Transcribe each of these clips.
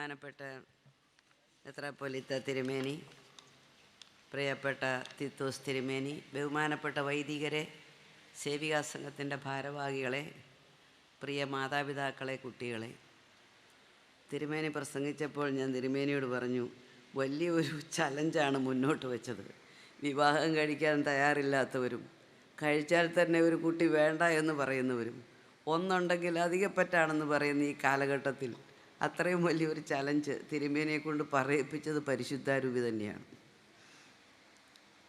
ബഹുമാനപ്പെട്ട മെത്രാപ്പൊലീത്ത തിരുമേനി, പ്രിയപ്പെട്ട തിത്തോസ് തിരുമേനി, ബഹുമാനപ്പെട്ട വൈദികരെ, സേവികാ സംഘത്തിൻ്റെ ഭാരവാഹികളെ, പ്രിയ മാതാപിതാക്കളെ, കുട്ടികളെ, തിരുമേനി പ്രസംഗിച്ചപ്പോൾ ഞാൻ തിരുമേനിയോട് പറഞ്ഞു, വലിയൊരു ചലഞ്ചാണ് മുന്നോട്ട് വെച്ചത്. വിവാഹം കഴിക്കാൻ തയ്യാറില്ലാത്തവരും കഴിച്ചാൽ തന്നെ ഒരു കുട്ടി വേണ്ട എന്ന് പറയുന്നവരും ഒന്നുണ്ടെങ്കിൽ അധികപ്പറ്റാണെന്ന് പറയുന്ന ഈ കാലഘട്ടത്തിൽ അത്രയും വലിയൊരു ചലഞ്ച് തിരുമേനിയെ കൊണ്ട് പറയിപ്പിച്ചത് പരിശുദ്ധാരൂപി തന്നെയാണ്.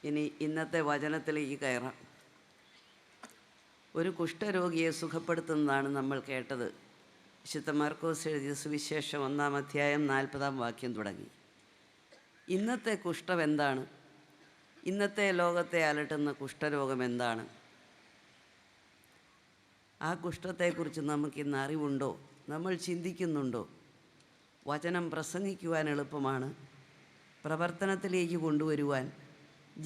ഇനി ഇന്നത്തെ വചനത്തിലേക്ക് കയറാം. ഒരു കുഷ്ഠരോഗിയെ സുഖപ്പെടുത്തുന്നതാണ് നമ്മൾ കേട്ടത്. വിശുദ്ധ മാർക്കോസ് എഴുതിയ സുവിശേഷം 1-ാം അധ്യായം 40-ാം വാക്യം തുടങ്ങി. ഇന്നത്തെ കുഷ്ഠം എന്താണ്? ഇന്നത്തെ ലോകത്തെ അലട്ടുന്ന കുഷ്ഠരോഗം എന്താണ്? ആ കുഷ്ഠത്തെക്കുറിച്ച് നമുക്കിന്ന് അറിവുണ്ടോ? നമ്മൾ ചിന്തിക്കുന്നുണ്ടോ? വചനം പ്രസംഗിക്കുവാൻ എളുപ്പമാണ്, പ്രവർത്തനത്തിലേക്ക് കൊണ്ടുവരുവാൻ,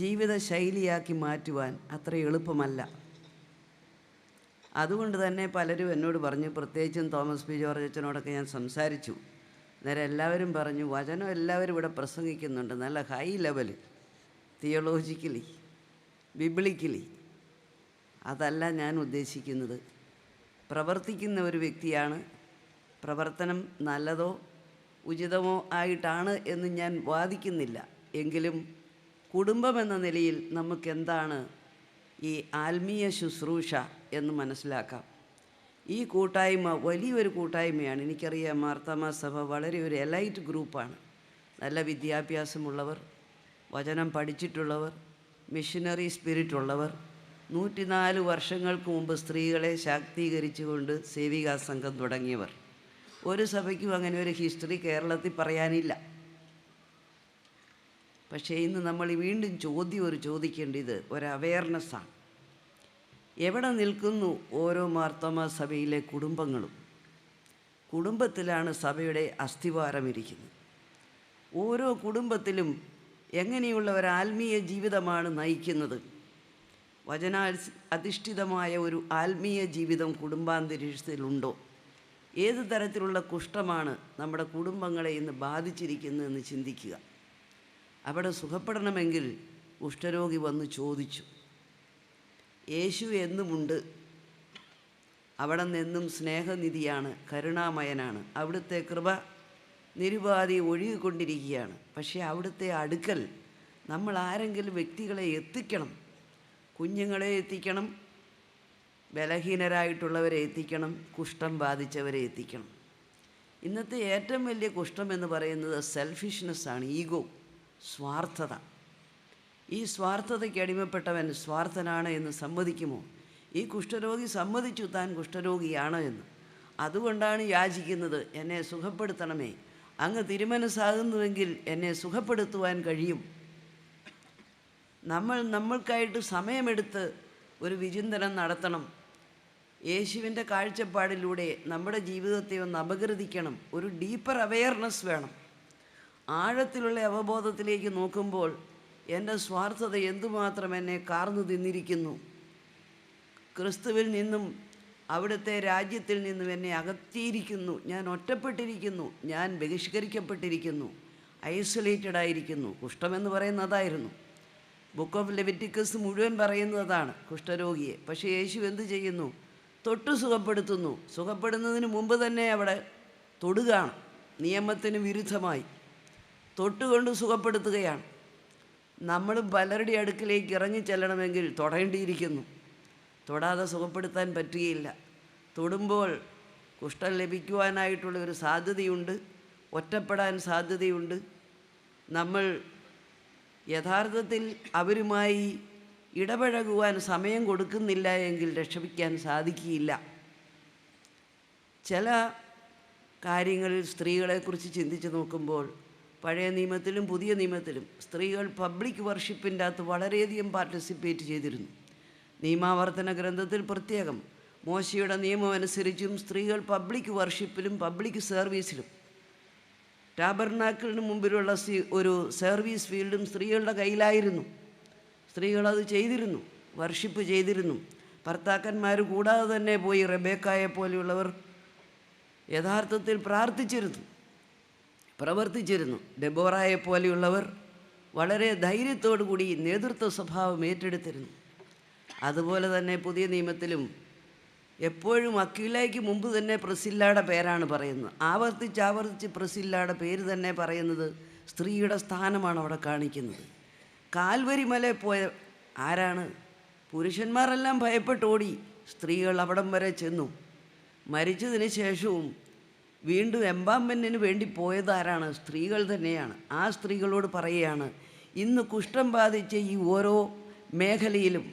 ജീവിത ശൈലിയാക്കി മാറ്റുവാൻ അത്ര എളുപ്പമല്ല. അതുകൊണ്ട് തന്നെ പലരും എന്നോട് പറഞ്ഞു, പ്രത്യേകിച്ചും തോമസ് പി ജോർജ് അച്ഛനോടൊക്കെ ഞാൻ സംസാരിച്ചു. നേരെ എല്ലാവരും പറഞ്ഞു, വചനം എല്ലാവരും ഇവിടെ പ്രസംഗിക്കുന്നുണ്ട്, നല്ല ഹൈ ലെവല്, തിയോളജിക്കലി, ബിബ്ലിക്കലി. അതല്ല ഞാൻ ഉദ്ദേശിക്കുന്നത്. പ്രവർത്തിക്കുന്ന ഒരു വ്യക്തിയാണ്. പ്രവർത്തനം നല്ലതോ ഉചിതമോ ആയിട്ടാണ് എന്ന് ഞാൻ വാദിക്കുന്നില്ല. എങ്കിലും കുടുംബം എന്ന നിലയിൽ നമുക്കെന്താണ് ഈ ആത്മീയ ശുശ്രൂഷ എന്ന് മനസ്സിലാക്കാം. ഈ കൂട്ടായ്മ വലിയൊരു കൂട്ടായ്മയാണ്. എനിക്കറിയാം, മാർത്തോമാ സഭ വളരെ ഒരു എലൈറ്റ് ഗ്രൂപ്പാണ്. നല്ല വിദ്യാഭ്യാസമുള്ളവർ, വചനം പഠിച്ചിട്ടുള്ളവർ, മിഷനറി സ്പിരിറ്റ് ഉള്ളവർ, 104 വർഷങ്ങൾക്ക് മുമ്പ് സ്ത്രീകളെ ശാക്തീകരിച്ചുകൊണ്ട് സേവികാ സംഘം തുടങ്ങിയവർ. ഒരു സഭയ്ക്കും അങ്ങനെ ഒരു ഹിസ്റ്ററി കേരളത്തിൽ പറയാനില്ല. പക്ഷേ ഇന്ന് നമ്മൾ വീണ്ടും ചോദിക്കേണ്ടത് ഒരു അവെയർനെസ്സാണ്. എവിടെ നിൽക്കുന്നു ഓരോ മാർത്തോമാ സഭയിലെ കുടുംബങ്ങളും? കുടുംബത്തിലാണ് സഭയുടെ അസ്ഥിവാരമിരിക്കുന്നത്. ഓരോ കുടുംബത്തിലും എങ്ങനെയുള്ള ഒരു ആത്മീയ ജീവിതമാണ് നയിക്കുന്നത്? അധിഷ്ഠിതമായ ഒരു ആത്മീയ ജീവിതം കുടുംബാന്തരീക്ഷത്തിലുണ്ടോ? ഏത് തരത്തിലുള്ള കുഷ്ഠമാണ് നമ്മുടെ കുടുംബങ്ങളെ ഇന്ന് ബാധിച്ചിരിക്കുന്നതെന്ന് ചിന്തിക്കുക. അവിടെ സുഖപ്പെടണമെങ്കിൽ കുഷ്ഠരോഗി വന്ന് ചോദിച്ചു. യേശു എന്നുമുണ്ട്. അവിടെ നിന്നും സ്നേഹനിധിയാണ്, കരുണാമയനാണ്. അവിടുത്തെ കൃപ നിരുപാധി ഒഴുകിക്കൊണ്ടിരിക്കുകയാണ്. പക്ഷേ അവിടുത്തെ അടുക്കൽ നമ്മൾ ആരെങ്കിലും വ്യക്തികളെ എത്തിക്കണം. കുഞ്ഞുങ്ങളെ എത്തിക്കണം, ബലഹീനരായിട്ടുള്ളവരെ എത്തിക്കണം, കുഷ്ഠം ബാധിച്ചവരെ എത്തിക്കണം. ഇന്നത്തെ ഏറ്റവും വലിയ കുഷ്ഠം എന്ന് പറയുന്നത് സെൽഫിഷ്നെസ്സാണ്, ഈഗോ, സ്വാർത്ഥത. ഈ സ്വാർത്ഥതയ്ക്ക് അടിമപ്പെട്ടവൻ സ്വാർത്ഥനാണ് എന്ന് സമ്മതിക്കുമോ? ഈ കുഷ്ഠരോഗി സമ്മതിച്ചു താൻ കുഷ്ഠരോഗിയാണ് എന്ന്. അതുകൊണ്ടാണ് യാചിക്കുന്നത്, എന്നെ സുഖപ്പെടുത്തണമേ, അങ്ങ് തിരുമനസ്സാകുന്നുവെങ്കിൽ എന്നെ സുഖപ്പെടുത്തുവാൻ കഴിയും. നമ്മൾക്കായിട്ട് സമയമെടുത്ത് ഒരു വിചിന്തനം നടത്തണം. യേശുവിൻ്റെ കാഴ്ചപ്പാടിലൂടെ നമ്മുടെ ജീവിതത്തെ ഒന്ന് അപഗ്രഥിക്കണം. ഒരു ഡീപ്പർ അവെയർനെസ് വേണം. ആഴത്തിലുള്ള അവബോധത്തിലേക്ക് നോക്കുമ്പോൾ എൻ്റെ സ്വാർത്ഥത എന്തുമാത്രം എന്നെ കാർന്നു തിന്നിരിക്കുന്നു. ക്രിസ്തുവിൽ നിന്നും അവിടുത്തെ രാജ്യത്തിൽ നിന്നും എന്നെ അകറ്റിയിരിക്കുന്നു. ഞാൻ ഒറ്റപ്പെട്ടിരിക്കുന്നു, ഞാൻ ബഹിഷ്കരിക്കപ്പെട്ടിരിക്കുന്നു, ഐസൊലേറ്റഡ് ആയിരിക്കുന്നു. കുഷ്ഠമെന്ന് പറയുന്നത് അതായിരുന്നു. ബുക്ക് ഓഫ് ലെവിറ്റിക്കസ് മുഴുവൻ പറയുന്നതാണ് കുഷ്ഠരോഗിയെ. പക്ഷേ യേശു എന്ത് ചെയ്യുന്നു? തൊട്ട് സുഖപ്പെടുത്തുന്നു. സുഖപ്പെടുന്നതിന് മുമ്പ് തന്നെ അവിടെ തൊടുകയാണ്. നിയമത്തിന് വിരുദ്ധമായി തൊട്ടുകൊണ്ട് സുഖപ്പെടുത്തുകയാണ്. നമ്മൾ പലരുടെ അടുക്കിലേക്ക് ഇറങ്ങി ചെല്ലണമെങ്കിൽ തൊടേണ്ടിയിരിക്കുന്നു. തൊടാതെ സുഖപ്പെടുത്താൻ പറ്റുകയില്ല. തൊടുമ്പോൾ കുഷ്ഠം ലഭിക്കുവാനായിട്ടുള്ള ഒരു സാധ്യതയുണ്ട്, ഒറ്റപ്പെടാൻ സാധ്യതയുണ്ട്. നമ്മൾ യഥാർത്ഥത്തിൽ അവരുമായി ഇടപഴകുവാൻ സമയം കൊടുക്കുന്നില്ല എങ്കിൽ രക്ഷപ്പിക്കാൻ സാധിക്കുകയില്ല. ചില കാര്യങ്ങളിൽ സ്ത്രീകളെക്കുറിച്ച് ചിന്തിച്ച് നോക്കുമ്പോൾ പഴയ നിയമത്തിലും പുതിയ നിയമത്തിലും സ്ത്രീകൾ പബ്ലിക് വർഷിപ്പിൻ്റെ അകത്ത് വളരെയധികം പാർട്ടിസിപ്പേറ്റ് ചെയ്തിരുന്നു. നിയമാവർത്തന ഗ്രന്ഥത്തിൽ പ്രത്യേകം മോശയുടെ നിയമം അനുസരിച്ചും സ്ത്രീകൾ പബ്ലിക് വർഷിപ്പിലും പബ്ലിക് സർവീസിലും, ടാബർനാക്കിളിന് മുമ്പിലുള്ള ഒരു സർവീസ് ഫീൽഡും സ്ത്രീകളുടെ കയ്യിലായിരുന്നു. സ്ത്രീകളത് ചെയ്തിരുന്നു, വർഷിപ്പ് ചെയ്തിരുന്നു. ഭർത്താക്കന്മാർ കൂടാതെ തന്നെ പോയി റെബേക്കായെ പോലെയുള്ളവർ യഥാർത്ഥത്തിൽ പ്രാർത്ഥിച്ചിരുന്നു. പ്രവർത്തിച്ചിരുന്നു. ഡെബോറായെ പോലെയുള്ളവർ വളരെ ധൈര്യത്തോടു കൂടി നേതൃത്വ സ്വഭാവം ഏറ്റെടുത്തിരുന്നു. അതുപോലെ തന്നെ പുതിയ നിയമത്തിലും എപ്പോഴും അക്വിലയ്ക്ക് മുമ്പ് തന്നെ പ്രിസ്കില്ലയുടെ പേരാണ് പറയുന്നത്. ആവർത്തിച്ച് പ്രിസ്കില്ലയുടെ പേര് തന്നെ പറയുന്നത് സ്ത്രീയുടെ സ്ഥാനമാണ് അവിടെ കാണിക്കുന്നത്. കാൽവരി മലയിൽ പോയ ആരാണ്? പുരുഷന്മാരെല്ലാം ഭയപ്പെട്ടോടി, സ്ത്രീകൾ അവിടം വരെ ചെന്നു. മരിച്ചതിന് ശേഷവും വീണ്ടും എംബാംമെൻറ്റിന് വേണ്ടി പോയതാരാണ്? സ്ത്രീകൾ തന്നെയാണ്. ആ സ്ത്രീകളോട് പറയുകയാണ്, ഇന്ന് കുഷ്ഠം ബാധിച്ച ഈ ഓരോ മേഖലയിലും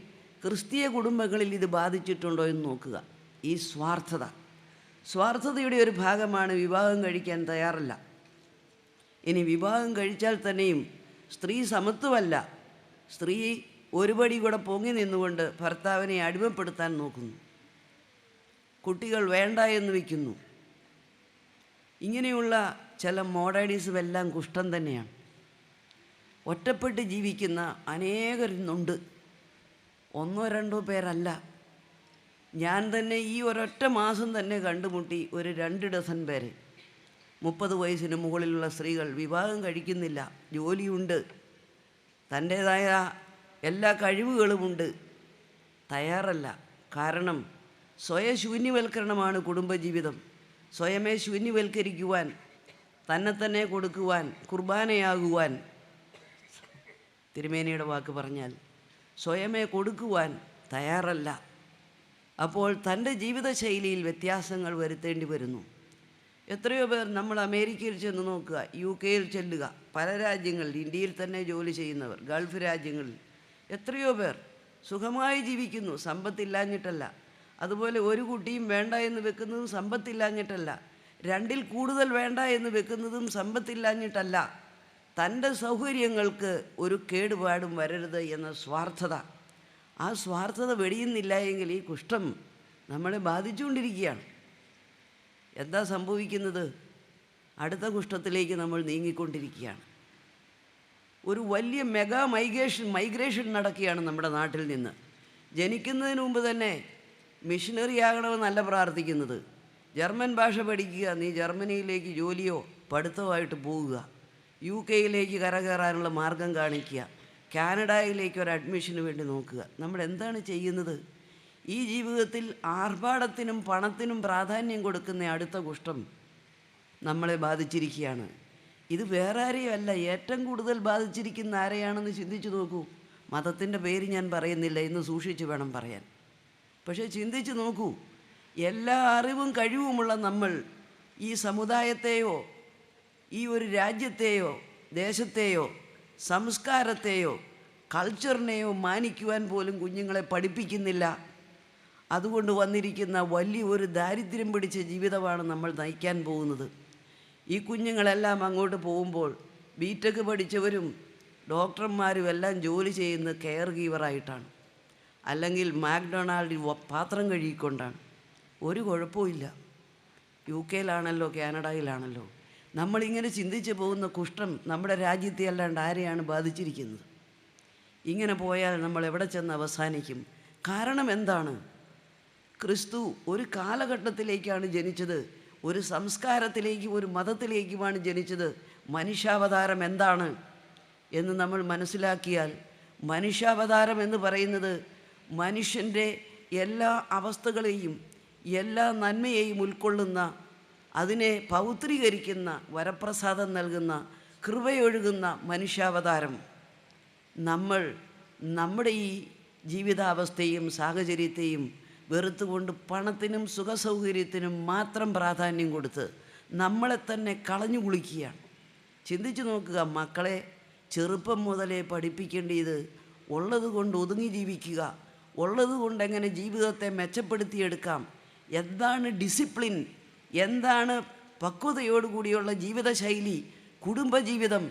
ക്രിസ്തീയ കുടുംബങ്ങളിൽ ഇത് ബാധിച്ചിട്ടുണ്ടോ എന്ന് നോക്കുക. ഈ സ്വാർത്ഥതയുടെ ഒരു ഭാഗമാണ് വിവാഹം കഴിക്കാൻ തയ്യാറല്ല. ഇനി വിവാഹം കഴിച്ചാൽ തന്നെയും സ്ത്രീ സമത്വമല്ല. സ്ത്രീ ഒരുപടി കൂടെ പൊങ്ങി നിന്നുകൊണ്ട് ഭർത്താവിനെ അടിമപ്പെടുത്താൻ നോക്കുന്നു. കുട്ടികൾ വേണ്ട എന്ന് വയ്ക്കുന്നു. ഇങ്ങനെയുള്ള ചില മോഡേണിസമെല്ലാം കുഷ്ഠം തന്നെയാണ്. ഒറ്റപ്പെട്ട് ജീവിക്കുന്ന അനേകരുന്നുണ്ട്, ഒന്നോ രണ്ടോ പേരല്ല. ഞാൻ തന്നെ ഈ ഒരൊറ്റ മാസം തന്നെ കണ്ടുമുട്ടി ഒരു 2 ഡസൻ പേര്. 30 വയസ്സിന് മുകളിലുള്ള സ്ത്രീകൾ വിവാഹം കഴിക്കുന്നില്ല. ജോലിയുണ്ട്, തൻ്റേതായ എല്ലാ കഴിവുകളുമുണ്ട്, തയ്യാറല്ല. കാരണം സ്വയശൂന്യവൽക്കരണമാണ് കുടുംബജീവിതം. സ്വയമേ ശൂന്യവൽക്കരിക്കുവാൻ, തന്നെ കൊടുക്കുവാൻ, കുർബാനയാകുവാൻ, തിരുമേനിയുടെ വാക്ക് പറഞ്ഞാൽ സ്വയമേ കൊടുക്കുവാൻ തയ്യാറല്ല. അപ്പോൾ തൻ്റെ ജീവിതശൈലിയിൽ വ്യത്യാസങ്ങൾ വരുത്തേണ്ടി വരുന്നു. എത്രയോ പേർ, നമ്മൾ അമേരിക്കയിൽ ചെന്ന് നോക്കുക, UK ചെല്ലുക, പല രാജ്യങ്ങളിൽ, ഇന്ത്യയിൽ തന്നെ ജോലി ചെയ്യുന്നവർ, ഗൾഫ് രാജ്യങ്ങളിൽ എത്രയോ പേർ സുഖമായി ജീവിക്കുന്നു. സമ്പത്തില്ലാഞ്ഞിട്ടല്ല. അതുപോലെ ഒരു കുട്ടിയും വേണ്ട എന്ന് വെക്കുന്നതും സമ്പത്തില്ലാഞ്ഞിട്ടല്ല. 2ൽ കൂടുതൽ വേണ്ട എന്ന് വെക്കുന്നതും സമ്പത്തില്ലാഞ്ഞിട്ടല്ല. തൻ്റെ സൗകര്യങ്ങൾക്ക് ഒരു കേടുപാടും വരരുത് എന്ന സ്വാർത്ഥത. ആ സ്വാർത്ഥത വെടിയുന്നില്ല എങ്കിൽ ഈ കുഷ്ഠം നമ്മളെ ബാധിച്ചുകൊണ്ടിരിക്കുകയാണ്. എന്താ സംഭവിക്കുന്നത്? അടുത്ത കുഷ്ഠത്തിലേക്ക് നമ്മൾ നീങ്ങിക്കൊണ്ടിരിക്കുകയാണ്. ഒരു വലിയ മെഗാ മൈഗ്രേഷൻ നടക്കുകയാണ് നമ്മുടെ നാട്ടിൽ നിന്ന്. ജനിക്കുന്നതിന് മുമ്പ് തന്നെ മിഷനറി ആകണമെന്നല്ല പ്രാർത്ഥിക്കുന്നത്. ജർമ്മൻ ഭാഷ പഠിക്കുക, നീ ജർമ്മനിയിലേക്ക് ജോലിയോ പഠിത്തമായിട്ട് പോവുക. UK കരകയറാനുള്ള മാർഗം കാണിക്കുക. കാനഡയിലേക്ക് ഒരു അഡ്മിഷന് വേണ്ടി നോക്കുക. നമ്മൾ എന്താണ് ചെയ്യുന്നത്? ഈ ജീവിതത്തിൽ ആർഭാടത്തിനും പണത്തിനും പ്രാധാന്യം കൊടുക്കുന്ന അടുത്ത കുഷ്ഠം നമ്മളെ ബാധിച്ചിരിക്കുകയാണ്. ഇത് വേറെ ആരെയും അല്ല, ഏറ്റവും കൂടുതൽ ബാധിച്ചിരിക്കുന്ന ആരെയാണെന്ന് ചിന്തിച്ചു നോക്കൂ. മതത്തിൻ്റെ പേര് ഞാൻ പറയുന്നില്ല, ഇന്ന് സൂക്ഷിച്ച് വേണം പറയാൻ. പക്ഷേ ചിന്തിച്ച് നോക്കൂ, എല്ലാ അറിവും കഴിവുമുള്ള നമ്മൾ ഈ സമുദായത്തെയോ ഈ ഒരു രാജ്യത്തെയോ ദേശത്തെയോ സംസ്കാരത്തെയോ കൾച്ചറിനെയോ മാനിക്കുവാൻ പോലും കുഞ്ഞുങ്ങളെ പഠിപ്പിക്കുന്നില്ല. അതുകൊണ്ട് വന്നിരിക്കുന്ന വലിയൊരു ദാരിദ്ര്യം പിടിച്ച ജീവിതമാണ് നമ്മൾ നയിക്കാൻ പോകുന്നത്. ഈ കുഞ്ഞുങ്ങളെല്ലാം അങ്ങോട്ട് പോകുമ്പോൾ ബിടെക് പഠിച്ചവരും ഡോക്ടർമാരും എല്ലാം ജോലി ചെയ്യുന്ന കെയർ ഗീവറായിട്ടാണ്, അല്ലെങ്കിൽ മാക്ഡൊണാൾഡിൽ പാത്രം കഴുകിക്കൊണ്ടാണ്. ഒരു കുഴപ്പമില്ല. UK കാനഡയിലാണല്ലോ. നമ്മളിങ്ങനെ ചിന്തിച്ച് പോകുന്ന കുഷ്ഠം നമ്മുടെ രാജ്യത്തെ അല്ലാണ്ട് ആരെയാണ് ബാധിച്ചിരിക്കുന്നത്? ഇങ്ങനെ പോയാൽ നമ്മൾ എവിടെ ചെന്ന് അവസാനിക്കും? കാരണം എന്താണ്? ക്രിസ്തു ഒരു കാലഘട്ടത്തിലേക്കാണ് ജനിച്ചത്, ഒരു സംസ്കാരത്തിലേക്കും ഒരു മതത്തിലേക്കുമാണ് ജനിച്ചത്. മനുഷ്യാവതാരം എന്താണ് എന്ന് നമ്മൾ മനസ്സിലാക്കിയാൽ, മനുഷ്യാവതാരം എന്ന് പറയുന്നത് മനുഷ്യൻ്റെ എല്ലാ അവസ്ഥകളെയും എല്ലാ നന്മയെയും ഉൾക്കൊള്ളുന്ന, അതിനെ പൗത്രീകരിക്കുന്ന, വരപ്രസാദം നൽകുന്ന, കൃപയൊഴുകുന്ന മനുഷ്യാവതാരം. നമ്മൾ നമ്മുടെ ഈ ജീവിതാവസ്ഥയും സാഹചര്യത്തെയും വെറുത്തുകൊണ്ട് പണത്തിനും സുഖസൗകര്യത്തിനും മാത്രം പ്രാധാന്യം കൊടുത്ത് നമ്മളെ തന്നെ കളഞ്ഞു കുളിക്കുകയാണ്. ചിന്തിച്ചു നോക്കുക, മക്കളെ ചെറുപ്പം മുതലേ പഠിപ്പിക്കേണ്ടത് ഉള്ളത് കൊണ്ട് ഒതുങ്ങി ജീവിക്കുക, ഉള്ളത് കൊണ്ട് എങ്ങനെ ജീവിതത്തെ മെച്ചപ്പെടുത്തിയെടുക്കാം, എന്താണ് ഡിസിപ്ലിൻ, എന്താണ് പക്വതയോടുകൂടിയുള്ള ജീവിതശൈലി, കുടുംബജീവിതം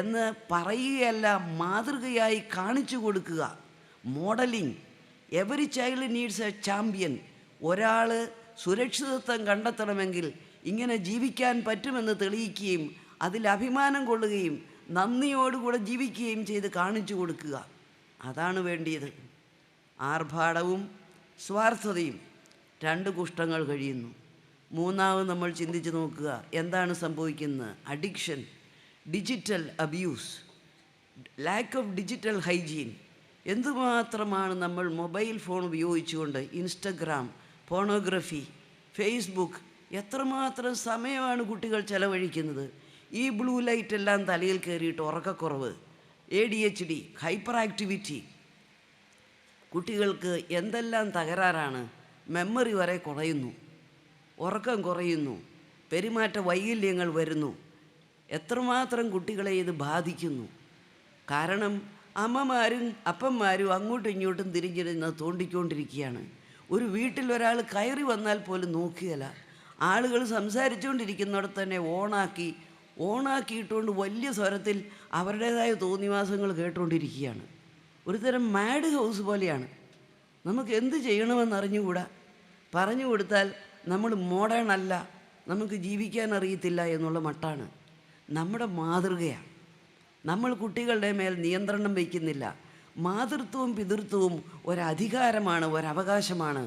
എന്ന് പറയുകയല്ല, മാതൃകയായി കാണിച്ചു കൊടുക്കുക. Modelling. Every child needs A champion. ഒരാൾ സുരക്ഷിതത്വം കണ്ടെത്തണമെങ്കിൽ ഇങ്ങനെ ജീവിക്കാൻ പറ്റുമെന്ന് തെളിയിക്കുകയും അതിൽ അഭിമാനം കൊള്ളുകയും നന്ദിയോടുകൂടെ ജീവിക്കുകയും ചെയ്ത് കാണിച്ചു കൊടുക്കുക. അതാണ് വേണ്ടിയത്. ആർഭാടവും സ്വാർത്ഥതയും 2 കുഷ്ഠങ്ങൾ കഴിയുന്നു. മൂന്നാമത് നമ്മൾ ചിന്തിച്ച് നോക്കുക, എന്താണ് സംഭവിക്കുന്നത്? Addiction, digital abuse, lack of digital hygiene. എന്തുമാത്രമാണ് നമ്മൾ മൊബൈൽ ഫോൺ ഉപയോഗിച്ചുകൊണ്ട് ഇൻസ്റ്റഗ്രാം, പോണോഗ്രഫി, ഫേസ്ബുക്ക്, എത്രമാത്രം സമയമാണ് കുട്ടികൾ ചെലവഴിക്കുന്നത്. ഈ ബ്ലൂ ലൈറ്റ് എല്ലാം തലയിൽ കയറിയിട്ട് ഉറക്കക്കുറവ്, ADHD, ഹൈപ്പർ ആക്ടിവിറ്റി, കുട്ടികൾക്ക് എന്തെല്ലാം തകരാറാണ്. മെമ്മറി വരെ കുറയുന്നു, ഉറക്കം കുറയുന്നു, പെരുമാറ്റ വൈകല്യങ്ങൾ വരുന്നു. എത്രമാത്രം കുട്ടികളെ ഇത് ബാധിക്കുന്നു. കാരണം അമ്മമാരും അപ്പന്മാരും അങ്ങോട്ടും ഇങ്ങോട്ടും തിരിഞ്ഞിരുന്ന് തോണ്ടിക്കൊണ്ടിരിക്കുകയാണ്. ഒരു വീട്ടിൽ ഒരാൾ കയറി വന്നാൽ പോലും നോക്കുകയില്ല. ആളുകൾ സംസാരിച്ചുകൊണ്ടിരിക്കുന്നിടത്ത് തന്നെ ഓണാക്കിയിട്ടുകൊണ്ട് വലിയ സ്വരത്തിൽ അവരുടേതായ തോന്നിവാസങ്ങൾ കേട്ടുകൊണ്ടിരിക്കുകയാണ്. ഒരുതരം മാഡ് ഹൗസ് പോലെയാണ്. നമുക്ക് എന്ത് ചെയ്യണമെന്നറിഞ്ഞുകൂടാ. പറഞ്ഞു കൊടുത്താൽ നമ്മൾ മോഡേൺ അല്ല, നമുക്ക് ജീവിക്കാൻ അറിയത്തില്ല എന്നുള്ള മട്ടാണ്. നമ്മുടെ മാതൃകയാണ്. നമ്മൾ കുട്ടികളുടെ മേൽ നിയന്ത്രണം വയ്ക്കുന്നില്ല. മാതൃത്വവും പിതൃത്വവും ഒരധികാരമാണ്, ഒരവകാശമാണ്,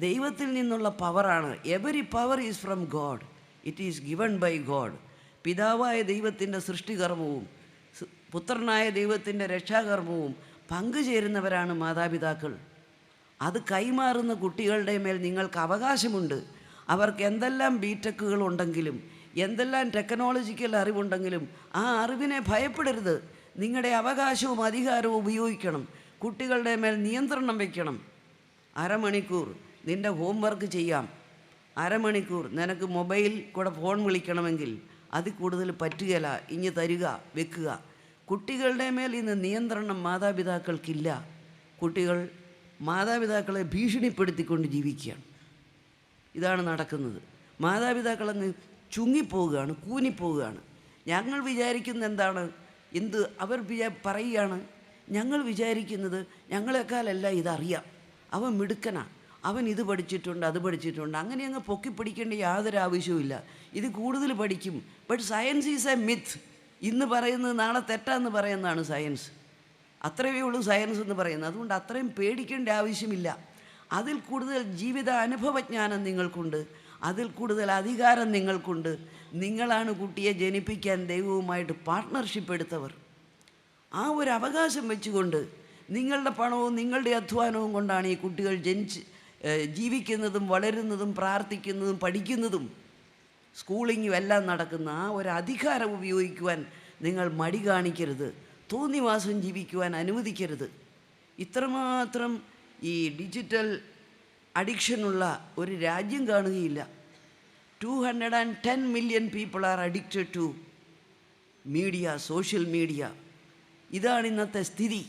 ദൈവത്തിൽ നിന്നുള്ള പവറാണ്. Every power is from God, it is given by God. പിതാവായ ദൈവത്തിൻ്റെ സൃഷ്ടികർമ്മവും പുത്രനായ ദൈവത്തിൻ്റെ രക്ഷാകർമ്മവും പങ്കുചേരുന്നവരാണ് മാതാപിതാക്കൾ. അത് കൈമാറുന്ന കുട്ടികളുടെ മേൽ നിങ്ങൾക്ക് അവകാശമുണ്ട്. അവർക്ക് എന്തെല്ലാം ബിടെക്കുകൾ ഉണ്ടെങ്കിലും, എന്തെല്ലാം ടെക്നോളജിക്കൽ അറിവുണ്ടെങ്കിലും ആ അറിവിനെ ഭയപ്പെടരുത്. നിങ്ങളുടെ അവകാശവും അധികാരവും ഉപയോഗിക്കണം. കുട്ടികളുടെ മേൽ നിയന്ത്രണം വയ്ക്കണം. അരമണിക്കൂർ നിൻ്റെ ഹോംവർക്ക് ചെയ്യാം, അരമണിക്കൂർ നിനക്ക് മൊബൈൽ കൂടെ ഫോൺ വിളിക്കണമെങ്കിൽ അതിൽ കൂടുതൽ പറ്റുകയില്ല, ഇഞ്ഞ് തരിക, വെക്കുക. കുട്ടികളുടെ മേൽ ഇന്ന് നിയന്ത്രണം മാതാപിതാക്കൾക്കില്ല. കുട്ടികൾ മാതാപിതാക്കളെ ഭീഷണിപ്പെടുത്തിക്കൊണ്ട് ജീവിക്കുകയാണ്. ഇതാണ് നടക്കുന്നത്. മാതാപിതാക്കളങ്ങ് ചുങ്ങിപ്പോവുകയാണ്, കൂനിപ്പോവുകയാണ്. ഞങ്ങൾ വിചാരിക്കുന്ന എന്താണ്? അവർ പറയുകയാണ്, ഞങ്ങൾ വിചാരിക്കുന്നത് ഞങ്ങളെക്കാളല്ല ഇതറിയാം, അവൻ മിടുക്കനാണ്, അവൻ ഇത് പഠിച്ചിട്ടുണ്ട്, അത് പഠിച്ചിട്ടുണ്ട്, അങ്ങനെ അങ്ങ് പൊക്കിപ്പിടിക്കേണ്ട യാതൊരു ആവശ്യവുമില്ല. ഇത് കൂടുതൽ പഠിക്കും. But science is A myth. ഇന്ന് പറയുന്നത് നാളെ തെറ്റാന്ന് പറയുന്നതാണ് സയൻസ്. അത്രയേ ഉള്ളൂ സയൻസ് എന്ന് പറയുന്നത്. അതുകൊണ്ട് അത്രയും പേടിക്കേണ്ട ആവശ്യമില്ല. അതിൽ കൂടുതൽ ജീവിത അനുഭവജ്ഞാനം നിങ്ങൾക്കുണ്ട്, അതിൽ കൂടുതൽ അധികാരം നിങ്ങൾക്കുണ്ട്. നിങ്ങളാണ് കുട്ടിയെ ജനിപ്പിക്കാൻ ദൈവവുമായിട്ട് പാർട്ട്ണർഷിപ്പ് എടുത്തവർ. ആ ഒരു അവകാശം വെച്ചുകൊണ്ട് നിങ്ങളുടെ പണവും നിങ്ങളുടെ അധ്വാനവും കൊണ്ടാണ് ഈ കുട്ടികൾ ജീവിക്കുന്നതും വളരുന്നതും പ്രാർത്ഥിക്കുന്നതും പഠിക്കുന്നതും സ്കൂളിങ്ങും എല്ലാം നടക്കുന്ന. ആ ഒരു അധികാരം ഉപയോഗിക്കുവാൻ നിങ്ങൾ മടി കാണിക്കരുത്. തോന്നിവാസം ജീവിക്കുവാൻ അനുവദിക്കരുത്. ഇത്രമാത്രം ഈ ഡിജിറ്റൽ അഡിക്ഷനുള്ള ഒരു രാജ്യം കാണുകയില്ല. 210 million people are addicted to media, social media. ഇതാണ് ഇന്നത്തെ സ്ഥിതി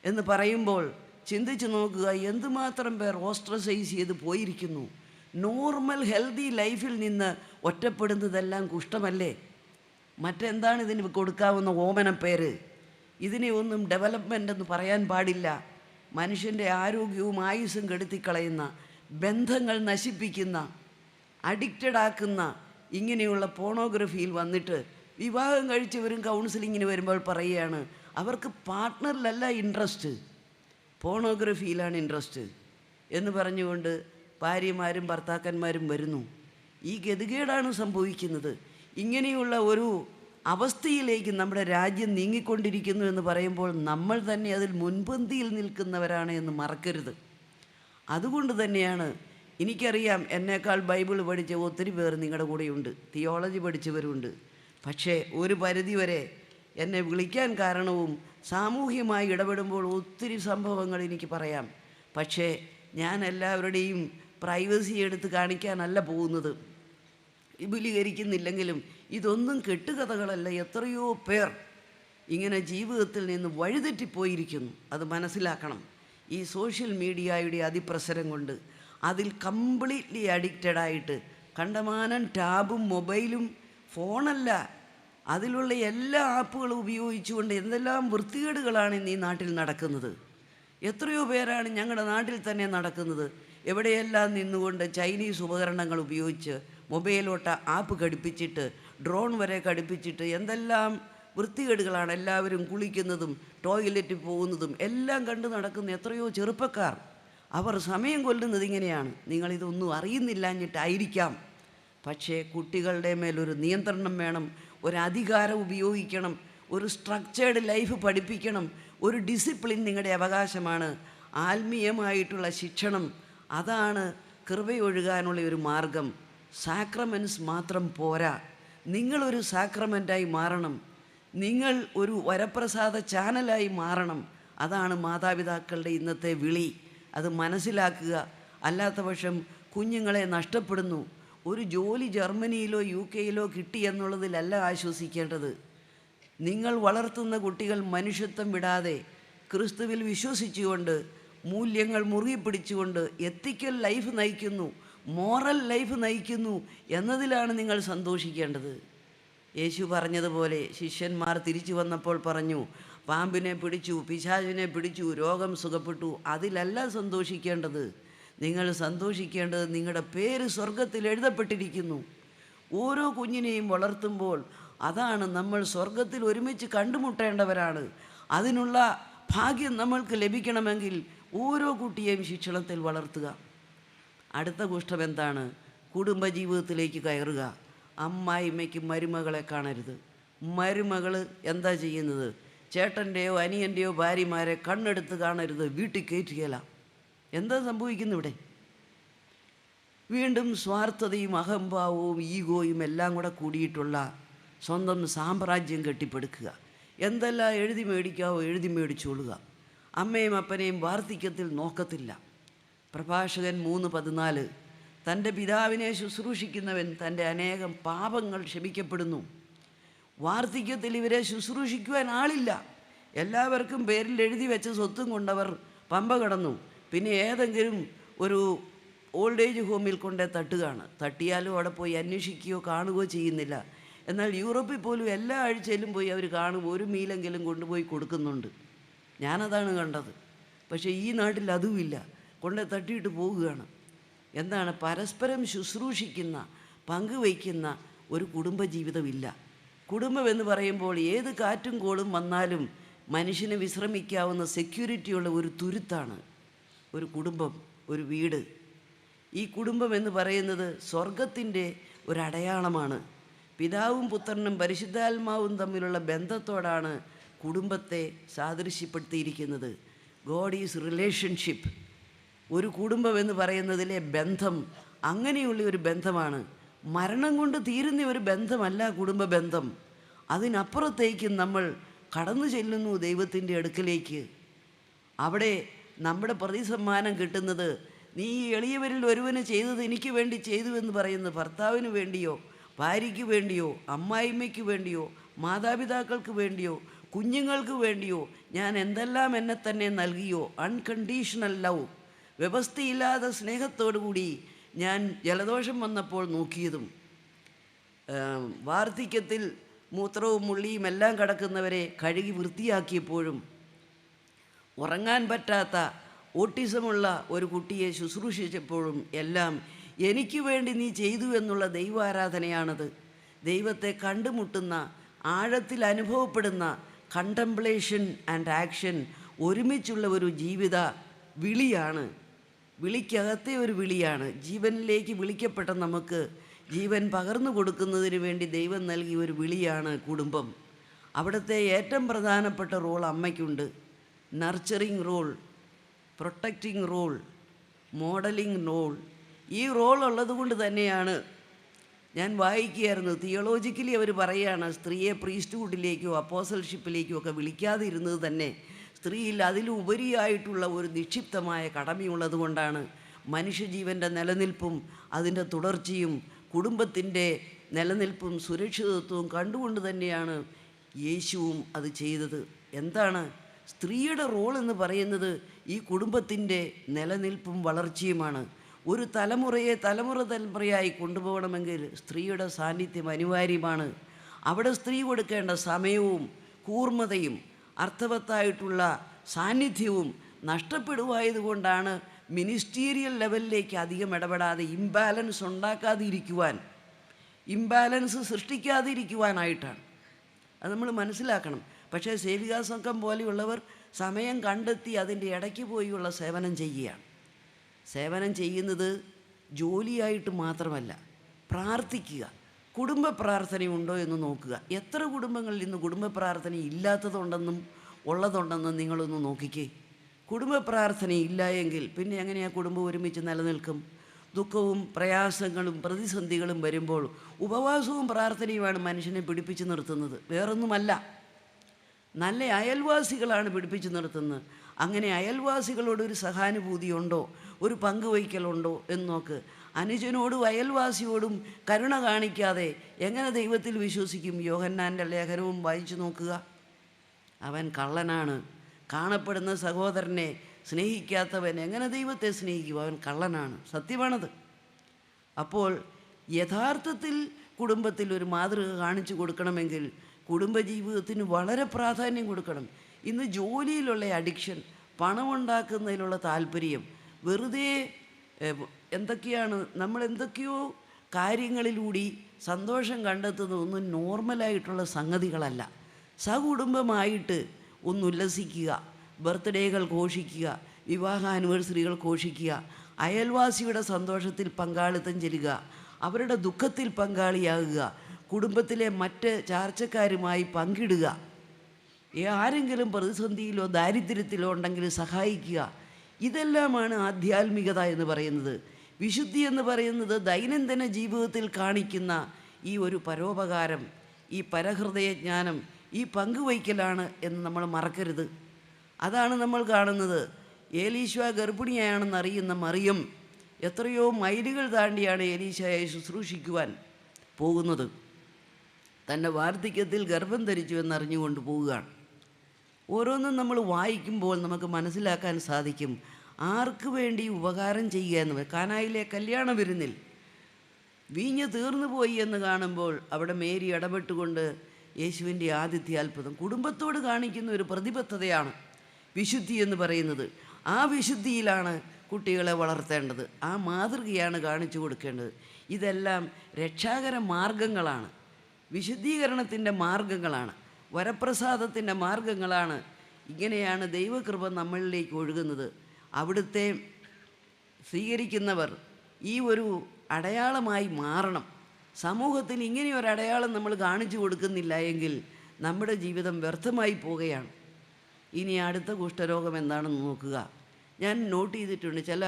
എന്ന് പറയുമ്പോൾ ചിന്തിച്ച് നോക്കുക, എന്തുമാത്രം പേർ ഓസ്ട്രസൈസ് ചെയ്ത് പോയിരിക്കുന്നു. നോർമൽ ഹെൽത്തി ലൈഫിൽ നിന്ന് ഒറ്റപ്പെടുന്നതെല്ലാം കുഷ്ഠമല്ലേ? മറ്റെന്താണ് ഇതിന് കൊടുക്കാവുന്ന ഓമന പേര്? ഇതിനെ ഒന്നും ഡെവലപ്മെൻ്റ് എന്ന് പറയാൻ പാടില്ല. മനുഷ്യൻ്റെ ആരോഗ്യവും ആയുസ്സും കെടുത്തിക്കളയുന്ന, ബന്ധങ്ങൾ നശിപ്പിക്കുന്ന, അഡിക്റ്റഡ് ആക്കുന്ന ഇങ്ങനെയുള്ള പോണോഗ്രഫിയിൽ വന്നിട്ട് വിവാഹം കഴിച്ചവരും കൗൺസിലിങ്ങിന് വരുമ്പോൾ പറയുകയാണ് അവർക്ക് പാർട്ട്ണറിലല്ല ഇൻട്രസ്റ്റ്, പോണോഗ്രഫിയിലാണ് ഇൻട്രസ്റ്റ് എന്ന് പറഞ്ഞുകൊണ്ട് ഭാര്യമാരും ഭർത്താക്കന്മാരും വരുന്നു. ഈ ഗതികേടാണ് സംഭവിക്കുന്നത്. ഇങ്ങനെയുള്ള ഒരു അവസ്ഥയിലേക്ക് നമ്മുടെ രാജ്യം നീങ്ങിക്കൊണ്ടിരിക്കുന്നു എന്ന് പറയുമ്പോൾ നമ്മൾ തന്നെ അതിൽ മുൻപന്തിയിൽ നിൽക്കുന്നവരാണ് എന്ന് മറക്കരുത്. അതുകൊണ്ട് തന്നെയാണ് എനിക്കറിയാം, എന്നേക്കാൾ ബൈബിൾ പഠിച്ച ഒത്തിരി പേർ നിങ്ങളുടെ കൂടെയുണ്ട്, തിയോളജി പഠിച്ചവരുണ്ട്. പക്ഷേ ഒരു പരിധിവരെ എന്നെ വിളിക്കാൻ കാരണവും സാമൂഹ്യമായി ഇടപെടുമ്പോൾ ഒത്തിരി സംഭവങ്ങൾ എനിക്ക് പറയാം. പക്ഷേ ഞാൻ എല്ലാവരുടെയും പ്രൈവസി എടുത്ത് കാണിക്കാനല്ല പോകുന്നത്, വിപുലീകരിക്കുന്നില്ലെങ്കിലും ഇതൊന്നും കെട്ടുകഥകളല്ല. എത്രയോ പേർ ഇങ്ങനെ ജീവിതത്തിൽ നിന്ന് വഴിതെറ്റിപ്പോയിരിക്കുന്നു. അത് മനസ്സിലാക്കണം. ഈ സോഷ്യൽ മീഡിയയുടെ അതിപ്രസരം കൊണ്ട് അതിൽ കംപ്ലീറ്റ്ലി അഡിക്റ്റഡായിട്ട് കണ്ടമാനം ടാബും മൊബൈലും ഫോണല്ല, അതിലുള്ള എല്ലാ ആപ്പുകളും ഉപയോഗിച്ചുകൊണ്ട് എന്തെല്ലാം വൃത്തികേടുകളാണ് ഇന്ന് ഈ നാട്ടിൽ നടക്കുന്നത്. എത്രയോ പേരാണ് ഞങ്ങളുടെ നാട്ടിൽ തന്നെ നടക്കുന്നത്. എവിടെയെല്ലാം നിന്നുകൊണ്ട് ചൈനീസ് ഉപകരണങ്ങൾ ഉപയോഗിച്ച് മൊബൈലോട്ട് ആപ്പ് ഘടിപ്പിച്ചിട്ട്, ഡ്രോൺ വരെ ഘടിപ്പിച്ചിട്ട് എന്തെല്ലാം വൃത്തികേടുകളാണ്. എല്ലാവരും കുളിക്കുന്നതും ടോയ്ലറ്റിൽ പോകുന്നതും എല്ലാം കണ്ടു നടക്കുന്ന എത്രയോ ചെറുപ്പക്കാർ. അവർ സമയം കൊല്ലുന്നത് ഇങ്ങനെയാണ്. നിങ്ങളിതൊന്നും അറിയുന്നില്ലാഞ്ഞിട്ടായിരിക്കാം പക്ഷേ കുട്ടികളുടെ മേലൊരു നിയന്ത്രണം വേണം, ഒരു അധികാരം ഉപയോഗിക്കണം, ഒരു സ്ട്രക്ചേർഡ് ലൈഫ് പഠിപ്പിക്കണം, ഒരു ഡിസിപ്ലിൻ നിങ്ങളുടെ അവകാശമാണ്. ആത്മീയമായിട്ടുള്ള ശിക്ഷണം, അതാണ് കൃപയൊഴുകാനുള്ള ഒരു മാർഗം. സാക്രമെൻറ്റ്സ് മാത്രം പോരാ, നിങ്ങളൊരു സാക്രമെൻറ്റായി മാറണം, നിങ്ങൾ ഒരു വരപ്രസാദ ചാനലായി മാറണം. അതാണ് മാതാപിതാക്കളുടെ ഇന്നത്തെ വിളി. അത് മനസ്സിലാക്കുക. അല്ലാത്ത പക്ഷം കുഞ്ഞുങ്ങളെ നഷ്ടപ്പെടുന്നു. ഒരു ജോലി ജർമ്മനിയിലോ UK-യിലോ കിട്ടി എന്നുള്ളതിലല്ല ആശ്വസിക്കേണ്ടത്. നിങ്ങൾ വളർത്തുന്ന കുട്ടികൾ മനുഷ്യത്വം വിടാതെ ക്രിസ്തുവിൽ വിശ്വസിച്ചുകൊണ്ട് മൂല്യങ്ങൾ മുറുകെ പിടിച്ചുകൊണ്ട് എത്തിക്കൽ ലൈഫ് നയിക്കുന്നു, മോറൽ ലൈഫ് നയിക്കുന്നു എന്നതിലാണ് നിങ്ങൾ സന്തോഷിക്കേണ്ടത്. യേശു പറഞ്ഞതുപോലെ ശിഷ്യന്മാർ തിരിച്ചു വന്നപ്പോൾ പറഞ്ഞു, പാമ്പിനെ പിടിച്ചു, പിശാചിനെ പിടിച്ചു, രോഗം സുഖപ്പെട്ടു. അതിലല്ല സന്തോഷിക്കേണ്ടത്. നിങ്ങൾ സന്തോഷിക്കേണ്ടത് നിങ്ങളുടെ പേര് സ്വർഗത്തിൽ എഴുതപ്പെട്ടിരിക്കുന്നു. ഓരോ കുഞ്ഞിനെയും വളർത്തുമ്പോൾ അതാണ് നമ്മൾ സ്വർഗത്തിൽ ഒരുമിച്ച് കണ്ടുമുട്ടേണ്ടവരാണ്. അതിനുള്ള ഭാഗ്യം നമ്മൾക്ക് ലഭിക്കണമെങ്കിൽ ഓരോ കുട്ടിയെയും ശിക്ഷണത്തിൽ വളർത്തുക. അടുത്ത കുഷ്ഠം എന്താണ്? കുടുംബജീവിതത്തിലേക്ക് കയറുക. അമ്മായിമ്മയ്ക്ക് മരുമകളെ കാണരുത്. മരുമകൾ എന്താ ചെയ്യുന്നത്? ചേട്ടൻ്റെയോ അനിയൻ്റെയോ ഭാര്യമാരെ കണ്ണെടുത്ത് കാണരുത്, വീട്ടിൽ കയറ്റുകയില്ല. എന്താ സംഭവിക്കുന്നു ഇവിടെ? വീണ്ടും സ്വാർത്ഥതയും അഹംഭാവവും ഈഗോയും എല്ലാം കൂടെ കൂടിയിട്ടുള്ള സ്വന്തം സാമ്രാജ്യം കെട്ടിപ്പടുക്കുക. എന്തെല്ലാം എഴുതി മേടിക്കാവോ എഴുതി മേടിച്ചോളുക. അമ്മയും അപ്പനെയും വാർദ്ധക്യത്തിൽ നോക്കത്തില്ല. പ്രഭാഷകൻ 3:14, തൻ്റെ പിതാവിനെ ശുശ്രൂഷിക്കുന്നവൻ തൻ്റെ അനേകം പാപങ്ങൾ ക്ഷമിക്കപ്പെടുന്നു. വാർദ്ധക്യത്തിൽ ഇവരെ ശുശ്രൂഷിക്കുവാൻ ആളില്ല. എല്ലാവർക്കും പേരിൽ എഴുതി വെച്ച സ്വത്തും കൊണ്ടവർ പമ്പ കടന്നു. പിന്നെ ഏതെങ്കിലും ഒരു ഓൾഡ് ഏജ് ഹോമിൽ കൊണ്ടേ തട്ടുകയാണ്. തട്ടിയാലും അവിടെ പോയി അന്വേഷിക്കുകയോ കാണുകയോ ചെയ്യുന്നില്ല. എന്നാൽ യൂറോപ്പിൽ പോലും എല്ലാ ആഴ്ചയിലും പോയി അവർ കാണുമ്പോൾ ഒരു മീലെങ്കിലും കൊണ്ടുപോയി കൊടുക്കുന്നുണ്ട്. ഞാനതാണ് കണ്ടത്. പക്ഷേ ഈ നാട്ടിൽ അതുമില്ല, കൊണ്ടേ തട്ടിയിട്ട് പോവുകയാണ്. എന്താണ്? പരസ്പരം ശുശ്രൂഷിക്കുന്ന, പങ്കുവയ്ക്കുന്ന ഒരു കുടുംബജീവിതമില്ല. കുടുംബം എന്ന് പറയുമ്പോൾ ഏത് കാറ്റും കോളും വന്നാലും മനുഷ്യന് വിശ്രമിക്കാവുന്ന സെക്യൂരിറ്റിയുള്ള ഒരു തുരുത്താണ് ഒരു കുടുംബം, ഒരു വീട്. ഈ കുടുംബം എന്ന് പറയുന്നത് സ്വർഗത്തിൻ്റെ ഒരടയാളമാണ്. പിതാവും പുത്രനും പരിശുദ്ധാത്മാവും തമ്മിലുള്ള ബന്ധത്തോടാണ് കുടുംബത്തെ സാദൃശ്യപ്പെടുത്തിയിരിക്കുന്നത്. God is relationship. ഒരു കുടുംബം എന്ന് പറയുന്നതിലെ ബന്ധം അങ്ങനെയുള്ള ഒരു ബന്ധമാണ്. മരണം കൊണ്ട് തീരുന്ന ഒരു ബന്ധമല്ല കുടുംബ ബന്ധം. അതിനപ്പുറത്തേക്കും നമ്മൾ കടന്നു ചെല്ലുന്നു ദൈവത്തിൻ്റെ അടുക്കലേക്ക്. അവിടെ നമ്മുടെ പ്രതിസമ്മാനം കിട്ടുന്നത് നീ എളിയവരിൽ ഒരുവന് ചെയ്തത് എനിക്ക് വേണ്ടി ചെയ്തു എന്ന് പറയുന്ന ഭർത്താവിന് വേണ്ടിയോ ഭാര്യയ്ക്ക് വേണ്ടിയോ അമ്മായിമ്മയ്ക്ക് വേണ്ടിയോ മാതാപിതാക്കൾക്ക് വേണ്ടിയോ കുഞ്ഞുങ്ങൾക്ക് വേണ്ടിയോ ഞാൻ എന്തെല്ലാം എന്നെ തന്നെ നൽകിയോ, അൺകണ്ടീഷണൽ ലവ്, വ്യവസ്ഥയില്ലാതെ സ്നേഹത്തോടു കൂടി ഞാൻ ജലദോഷം വന്നപ്പോൾ നോക്കിയതും, വാർദ്ധക്യത്തിൽ മൂത്രവും മുള്ളിയും എല്ലാം കിടക്കുന്നവരെ കഴുകി വൃത്തിയാക്കിയപ്പോഴും, ഉറങ്ങാൻ പറ്റാത്ത ഓട്ടിസമുള്ള ഒരു കുട്ടിയെ ശുശ്രൂഷിച്ചപ്പോഴും എല്ലാം എനിക്ക് വേണ്ടി നീ ചെയ്തു എന്നുള്ള ദൈവാരാധനയാണത്. ദൈവത്തെ കണ്ടുമുട്ടുന്ന, ആഴത്തിൽ അനുഭവപ്പെടുന്ന കണ്ടംപ്ലേഷൻ ആൻഡ് ആക്ഷൻ ഒരുമിച്ചുള്ള ഒരു ജീവിത വിളിയാണ്. വിളിക്കകത്തെ ഒരു വിളിയാണ്. ജീവനിലേക്ക് വിളിക്കപ്പെട്ട നമുക്ക് ജീവൻ പകർന്നു കൊടുക്കുന്നതിന് വേണ്ടി ദൈവം നൽകിയ ഒരു വിളിയാണ് കുടുംബം. അവിടുത്തെ ഏറ്റവും പ്രധാനപ്പെട്ട റോൾ അമ്മയ്ക്കുണ്ട്. Nurturing role, protecting role, modelling role. ഈ റോൾ ഉള്ളതുകൊണ്ട് തന്നെയാണ് ഞാൻ വായിക്കുകയായിരുന്നു, തിയോളജിക്കലി അവർ പറയുകയാണ് സ്ത്രീയെ പ്രീസ്റ്റ്ഹുഡിലേക്കോ അപ്പോസൽഷിപ്പിലേക്കോ ഒക്കെ വിളിക്കാതെ ഇരുന്നത് തന്നെ സ്ത്രീയിൽ അതിലും ഉപരിയായിട്ടുള്ള ഒരു നിക്ഷിപ്തമായ കടമയുള്ളത് കൊണ്ടാണ്. മനുഷ്യജീവൻ്റെ നിലനിൽപ്പും അതിൻ്റെ തുടർച്ചയും കുടുംബത്തിൻ്റെ നിലനിൽപ്പും സുരക്ഷിതത്വവും കണ്ടുകൊണ്ട് തന്നെയാണ് യേശുവും അത് ചെയ്തത്. എന്താണ് സ്ത്രീയുടെ റോൾ എന്ന് പറയുന്നത്? ഈ കുടുംബത്തിൻ്റെ നിലനിൽപ്പും വളർച്ചയുമാണ്. ഒരു തലമുറയെ തലമുറയായി കൊണ്ടുപോകണമെങ്കിൽ സ്ത്രീയുടെ സാന്നിധ്യം അനിവാര്യമാണ്. അവിടെ സ്ത്രീ കൊടുക്കേണ്ട സമയവും കൂർമ്മതയും അർത്ഥവത്തായിട്ടുള്ള സാന്നിധ്യവും നഷ്ടപ്പെടുവായതുകൊണ്ടാണ് മിനിസ്റ്റീരിയൽ ലെവലിലേക്ക് അധികം ഇടപെടാതെ ഇംബാലൻസ് ഉണ്ടാക്കാതിരിക്കുവാൻ, ഇംബാലൻസ് സൃഷ്ടിക്കാതിരിക്കുവാനായിട്ടാണ്. അത് നമ്മൾ മനസ്സിലാക്കണം. പക്ഷേ സേവികാ സംഘം പോലെയുള്ളവർ സമയം കണ്ടെത്തി അതിൻ്റെ ഇടയ്ക്ക് പോയുള്ള സേവനം ചെയ്യുകയാണ്. സേവനം ചെയ്യുന്നത് ജോലിയായിട്ട് മാത്രമല്ല, പ്രാർത്ഥിക്കുക. കുടുംബ പ്രാർത്ഥനയുണ്ടോ എന്ന് നോക്കുക. എത്ര കുടുംബങ്ങളിൽ ഇന്ന് കുടുംബ പ്രാർത്ഥന ഇല്ലാത്തതുണ്ടെന്നും ഉള്ളതുണ്ടെന്നും നിങ്ങളൊന്ന് നോക്കിക്കേ. കുടുംബ പ്രാർത്ഥന ഇല്ല എങ്കിൽ പിന്നെ എങ്ങനെയാണ് കുടുംബം ഒരുമിച്ച് നിലനിൽക്കും? ദുഃഖവും പ്രയാസങ്ങളും പ്രതിസന്ധികളും വരുമ്പോൾ ഉപവാസവും പ്രാർത്ഥനയുമാണ് മനുഷ്യനെ പിടിപ്പിച്ച് നിർത്തുന്നത്, വേറൊന്നുമല്ല. നല്ല അയൽവാസികളാണ് പിടിപ്പിച്ച് നിർത്തുന്നത്. അങ്ങനെ അയൽവാസികളോടൊരു സഹാനുഭൂതിയുണ്ടോ, ഒരു പങ്കുവയ്ക്കലുണ്ടോ എന്ന് നോക്ക്. അനുജനോടും അയൽവാസിയോടും കരുണ കാണിക്കാതെ എങ്ങനെ ദൈവത്തിൽ വിശ്വസിക്കും? യോഹന്നാൻ്റെ ലേഖനവും വായിച്ചു നോക്കുക. അവൻ കള്ളനാണ്. കാണപ്പെടുന്ന സഹോദരനെ സ്നേഹിക്കാത്തവൻ എങ്ങനെ ദൈവത്തെ സ്നേഹിക്കും? അവൻ കള്ളനാണ്. സത്യമാണത്. അപ്പോൾ യഥാർത്ഥത്തിൽ കുടുംബത്തിൽ ഒരു മാതൃക കാണിച്ചു കൊടുക്കണമെങ്കിൽ കുടുംബജീവിതത്തിന് വളരെ പ്രാധാന്യം കൊടുക്കണം. ഇന്ന് ജോലിയിലുള്ള അഡിക്ഷൻ, പണമുണ്ടാക്കുന്നതിലുള്ള താല്പര്യം, വെറുതെ എന്തൊക്കെയാണ് നമ്മൾ എന്തൊക്കെയോ കാര്യങ്ങളിലൂടി സന്തോഷം കണ്ടെത്തുന്നതൊന്നും നോർമലായിട്ടുള്ള സംഗതികളല്ല. സകുടുംബമായിട്ട് ഒന്ന് ഉല്ലസിക്കുക, ബർത്ത്ഡേകൾ ഘോഷിക്കുക, വിവാഹ ആനിവേഴ്സറികൾ ഘോഷിക്കുക, അയൽവാസിയുടെ സന്തോഷത്തിൽ പങ്കാളിത്തം ചെല്ലുക, അവരുടെ ദുഃഖത്തിൽ പങ്കാളിയാകുക, കുടുംബത്തിലെ മറ്റ് ചാർച്ചക്കാരുമായി പങ്കിടുക, ആരെങ്കിലും പ്രതിസന്ധിയിലോ ദാരിദ്ര്യത്തിലോ ഉണ്ടെങ്കിൽ സഹായിക്കുക. ഇതെല്ലാമാണ് ആധ്യാത്മികത എന്ന് പറയുന്നത്. വിശുദ്ധി എന്ന് പറയുന്നത് ദൈനംദിന ജീവിതത്തിൽ കാണിക്കുന്ന ഈ ഒരു പരോപകാരം, ഈ പരഹൃദയജ്ഞാനം, ഈ പങ്കുവയ്ക്കലാണ് എന്ന് നമ്മൾ മറക്കരുത്. അതാണ് നമ്മൾ കാണുന്നത്. ഏലീശ ഗർഭിണിയാണെന്ന് അറിയുന്ന മറിയം എത്രയോ മൈലുകൾ താണ്ടിയാണ് ഏലീശയെ ശുശ്രൂഷിക്കുവാൻ പോകുന്നത്. തൻ്റെ വാർദ്ധക്യത്തിൽ ഗർഭം ധരിച്ചു എന്നറിഞ്ഞുകൊണ്ട് പോവുകയാണ്. ഓരോന്നും നമ്മൾ വായിക്കുമ്പോൾ നമുക്ക് മനസ്സിലാക്കാൻ സാധിക്കും ആർക്ക് വേണ്ടി ഉപകാരം ചെയ്യുക എന്ന്. കാനായിലെ കല്യാണ വിരുന്നിൽ വീഞ്ഞ് തീർന്നു പോയി എന്ന് കാണുമ്പോൾ അവിടെ മേരി ഇടപെട്ടുകൊണ്ട് യേശുവിൻ്റെ ആദ്യത്തെ അത്ഭുതം, കുടുംബത്തോട് കാണിക്കുന്ന ഒരു പ്രതിബദ്ധതയാണ് വിശുദ്ധി എന്ന് പറയുന്നത്. ആ വിശുദ്ധിയിലാണ് കുട്ടികളെ വളർത്തേണ്ടത്. ആ മാതൃകയാണ് കാണിച്ചു കൊടുക്കേണ്ടത്. ഇതെല്ലാം രക്ഷാകര മാർഗങ്ങളാണ്, വിശുദ്ധീകരണത്തിൻ്റെ മാർഗങ്ങളാണ്, വരപ്രസാദത്തിൻ്റെ മാർഗങ്ങളാണ്. ഇങ്ങനെയാണ് ദൈവകൃപ നമ്മളിലേക്ക് ഒഴുകുന്നത്. അവിടുത്തെ സ്വീകരിക്കുന്നവർ ഈ ഒരു അടയാളമായി മാറണം. സമൂഹത്തിൽ ഇങ്ങനെയൊരു അടയാളം നമ്മൾ കാണിച്ചു കൊടുക്കുന്നില്ല എങ്കിൽ നമ്മുടെ ജീവിതം വ്യർത്ഥമായി പോവുകയാണ്. ഇനി അടുത്ത കുഷ്ഠരോഗം എന്താണെന്ന് നോക്കുക. ഞാൻ നോട്ട് ചെയ്തിട്ടുണ്ട്, ചില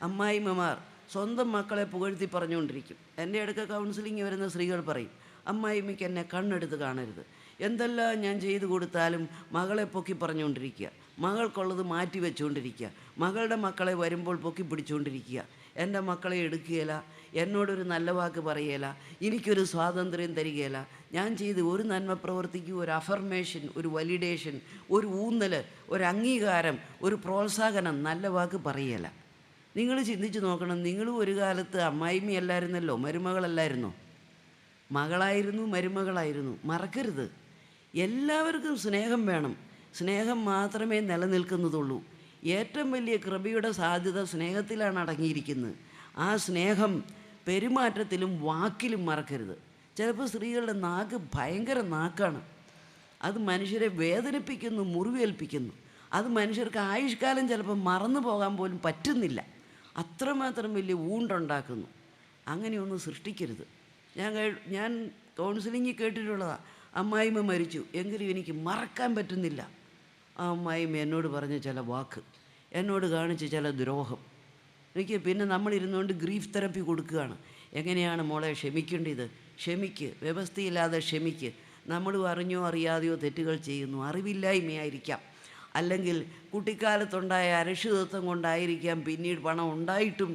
അമ്മായിമ്മമാർ സ്വന്തം മക്കളെ പുകഴ്ത്തി പറഞ്ഞുകൊണ്ടിരിക്കും. എൻ്റെ അടുക്ക കൗൺസിലിംഗ് വരുന്ന സ്ത്രീകൾ പറയും, അമ്മായിമ്മയ്ക്ക് എന്നെ കണ്ണെടുത്ത് കാണരുത്, എന്തെല്ലാം ഞാൻ ചെയ്തു കൊടുത്താലും മകളെ പൊക്കി പറഞ്ഞുകൊണ്ടിരിക്കുക, മകൾക്കുള്ളത് മാറ്റി വെച്ചുകൊണ്ടിരിക്കുക, മകളുടെ മക്കളെ വരുമ്പോൾ പൊക്കി പിടിച്ചുകൊണ്ടിരിക്കുക, എൻ്റെ മക്കളെ എടുക്കുകയില്ല, എന്നോടൊരു നല്ല വാക്ക് പറയുകയില്ല, എനിക്കൊരു സ്വാതന്ത്ര്യം തരികയില്ല, ഞാൻ ചെയ്ത് ഒരു നന്മ പ്രവർത്തിക്കും ഒരു അഫർമേഷൻ, ഒരു വലിഡേഷൻ, ഒരു ഊന്നൽ, ഒരു അംഗീകാരം, ഒരു പ്രോത്സാഹനം, നല്ല വാക്ക് പറയുകയില്ല. നിങ്ങൾ ചിന്തിച്ച് നോക്കണം, നിങ്ങളും ഒരു കാലത്ത് അമ്മായിമ്മയല്ലായിരുന്നല്ലോ, മരുമകളല്ലായിരുന്നോ? മകളായിരുന്നു, മരുമകളായിരുന്നു. മറക്കരുത്. എല്ലാവർക്കും സ്നേഹം വേണം. സ്നേഹം മാത്രമേ നിലനിൽക്കുന്നതുള്ളൂ. ഏറ്റവും വലിയ കൃപയുടെ സാധ്യത സ്നേഹത്തിലാണ് അടങ്ങിയിരിക്കുന്നത്. ആ സ്നേഹം പെരുമാറ്റത്തിലും വാക്കിലും മറക്കരുത്. ചിലപ്പോൾ സ്ത്രീകളുടെ നാക്ക് ഭയങ്കര നാക്കാണ്. അത് മനുഷ്യരെ വേദനിപ്പിക്കുന്നു, മുറിവേൽപ്പിക്കുന്നു. അത് മനുഷ്യർക്ക് ആയുഷ്കാലം ചിലപ്പോൾ മറന്നു പോകാൻ പോലും പറ്റുന്നില്ല. അത്രമാത്രം വലിയ വൂണ്ടുണ്ടാക്കുന്നു. അങ്ങനെയൊന്നും സൃഷ്ടിക്കരുത്. ഞാൻ കൗൺസിലിങ്ങിൽ കേട്ടിട്ടുള്ളതാണ്, അമ്മായിമ്മ മരിച്ചു എങ്കിലും എനിക്ക് മറക്കാൻ പറ്റുന്നില്ല. ആ അമ്മായിമ്മ എന്നോട് പറഞ്ഞ ചില വാക്ക്, എന്നോട് കാണിച്ച ചില ദ്രോഹം. എനിക്ക് പിന്നെ നമ്മളിരുന്നുകൊണ്ട് ഗ്രീഫ് തെറപ്പി കൊടുക്കുകയാണ്. എങ്ങനെയാണ് മോളെ ക്ഷമിക്കേണ്ടത്? ക്ഷമിക്ക്, വ്യവസ്ഥയില്ലാതെ ക്ഷമിക്ക്. നമ്മൾ അറിഞ്ഞോ അറിയാതെയോ തെറ്റുകൾ ചെയ്യുന്നു, അറിവില്ലായ്മയായിരിക്കാം, അല്ലെങ്കിൽ കുട്ടിക്കാലത്തുണ്ടായ അരക്ഷിതത്വം കൊണ്ടായിരിക്കാം. പിന്നീട് പണം ഉണ്ടായിട്ടും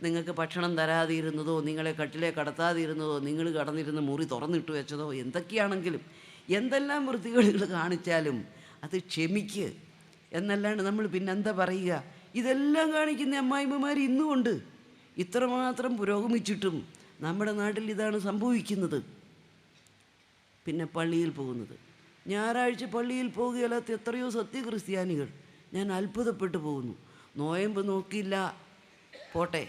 നിങ്ങൾക്ക് ഭക്ഷണം തരാതിരുന്നതോ, നിങ്ങളെ കട്ടിലെ കടത്താതിരുന്നതോ, നിങ്ങൾ കടന്നിരുന്ന മുറി തുറന്നിട്ട് വെച്ചതോ, എന്തൊക്കെയാണെങ്കിലും എന്തെല്ലാം വൃത്തികേടുകൾ കാണിച്ചാലും അത് ക്ഷമിക്ക് എന്നല്ലാണ്ട് നമ്മൾ പിന്നെന്താ പറയുക? ഇതെല്ലാം കാണിക്കുന്ന അമ്മായിമ്മമാർ ഇന്നുമുണ്ട്. ഇത്രമാത്രം പുരോഗമിച്ചിട്ടും നമ്മുടെ നാട്ടിൽ ഇതാണ് സംഭവിക്കുന്നത്. പിന്നെ പള്ളിയിൽ പോകുന്നത്, ഞായറാഴ്ച പള്ളിയിൽ പോകുകയല്ലാത്ത എത്രയോ സത്യക്രിസ്ത്യാനികൾ. ഞാൻ അത്ഭുതപ്പെട്ടു പോകുന്നു. നോയമ്പ് നോക്കിയില്ല, പോട്ടെ.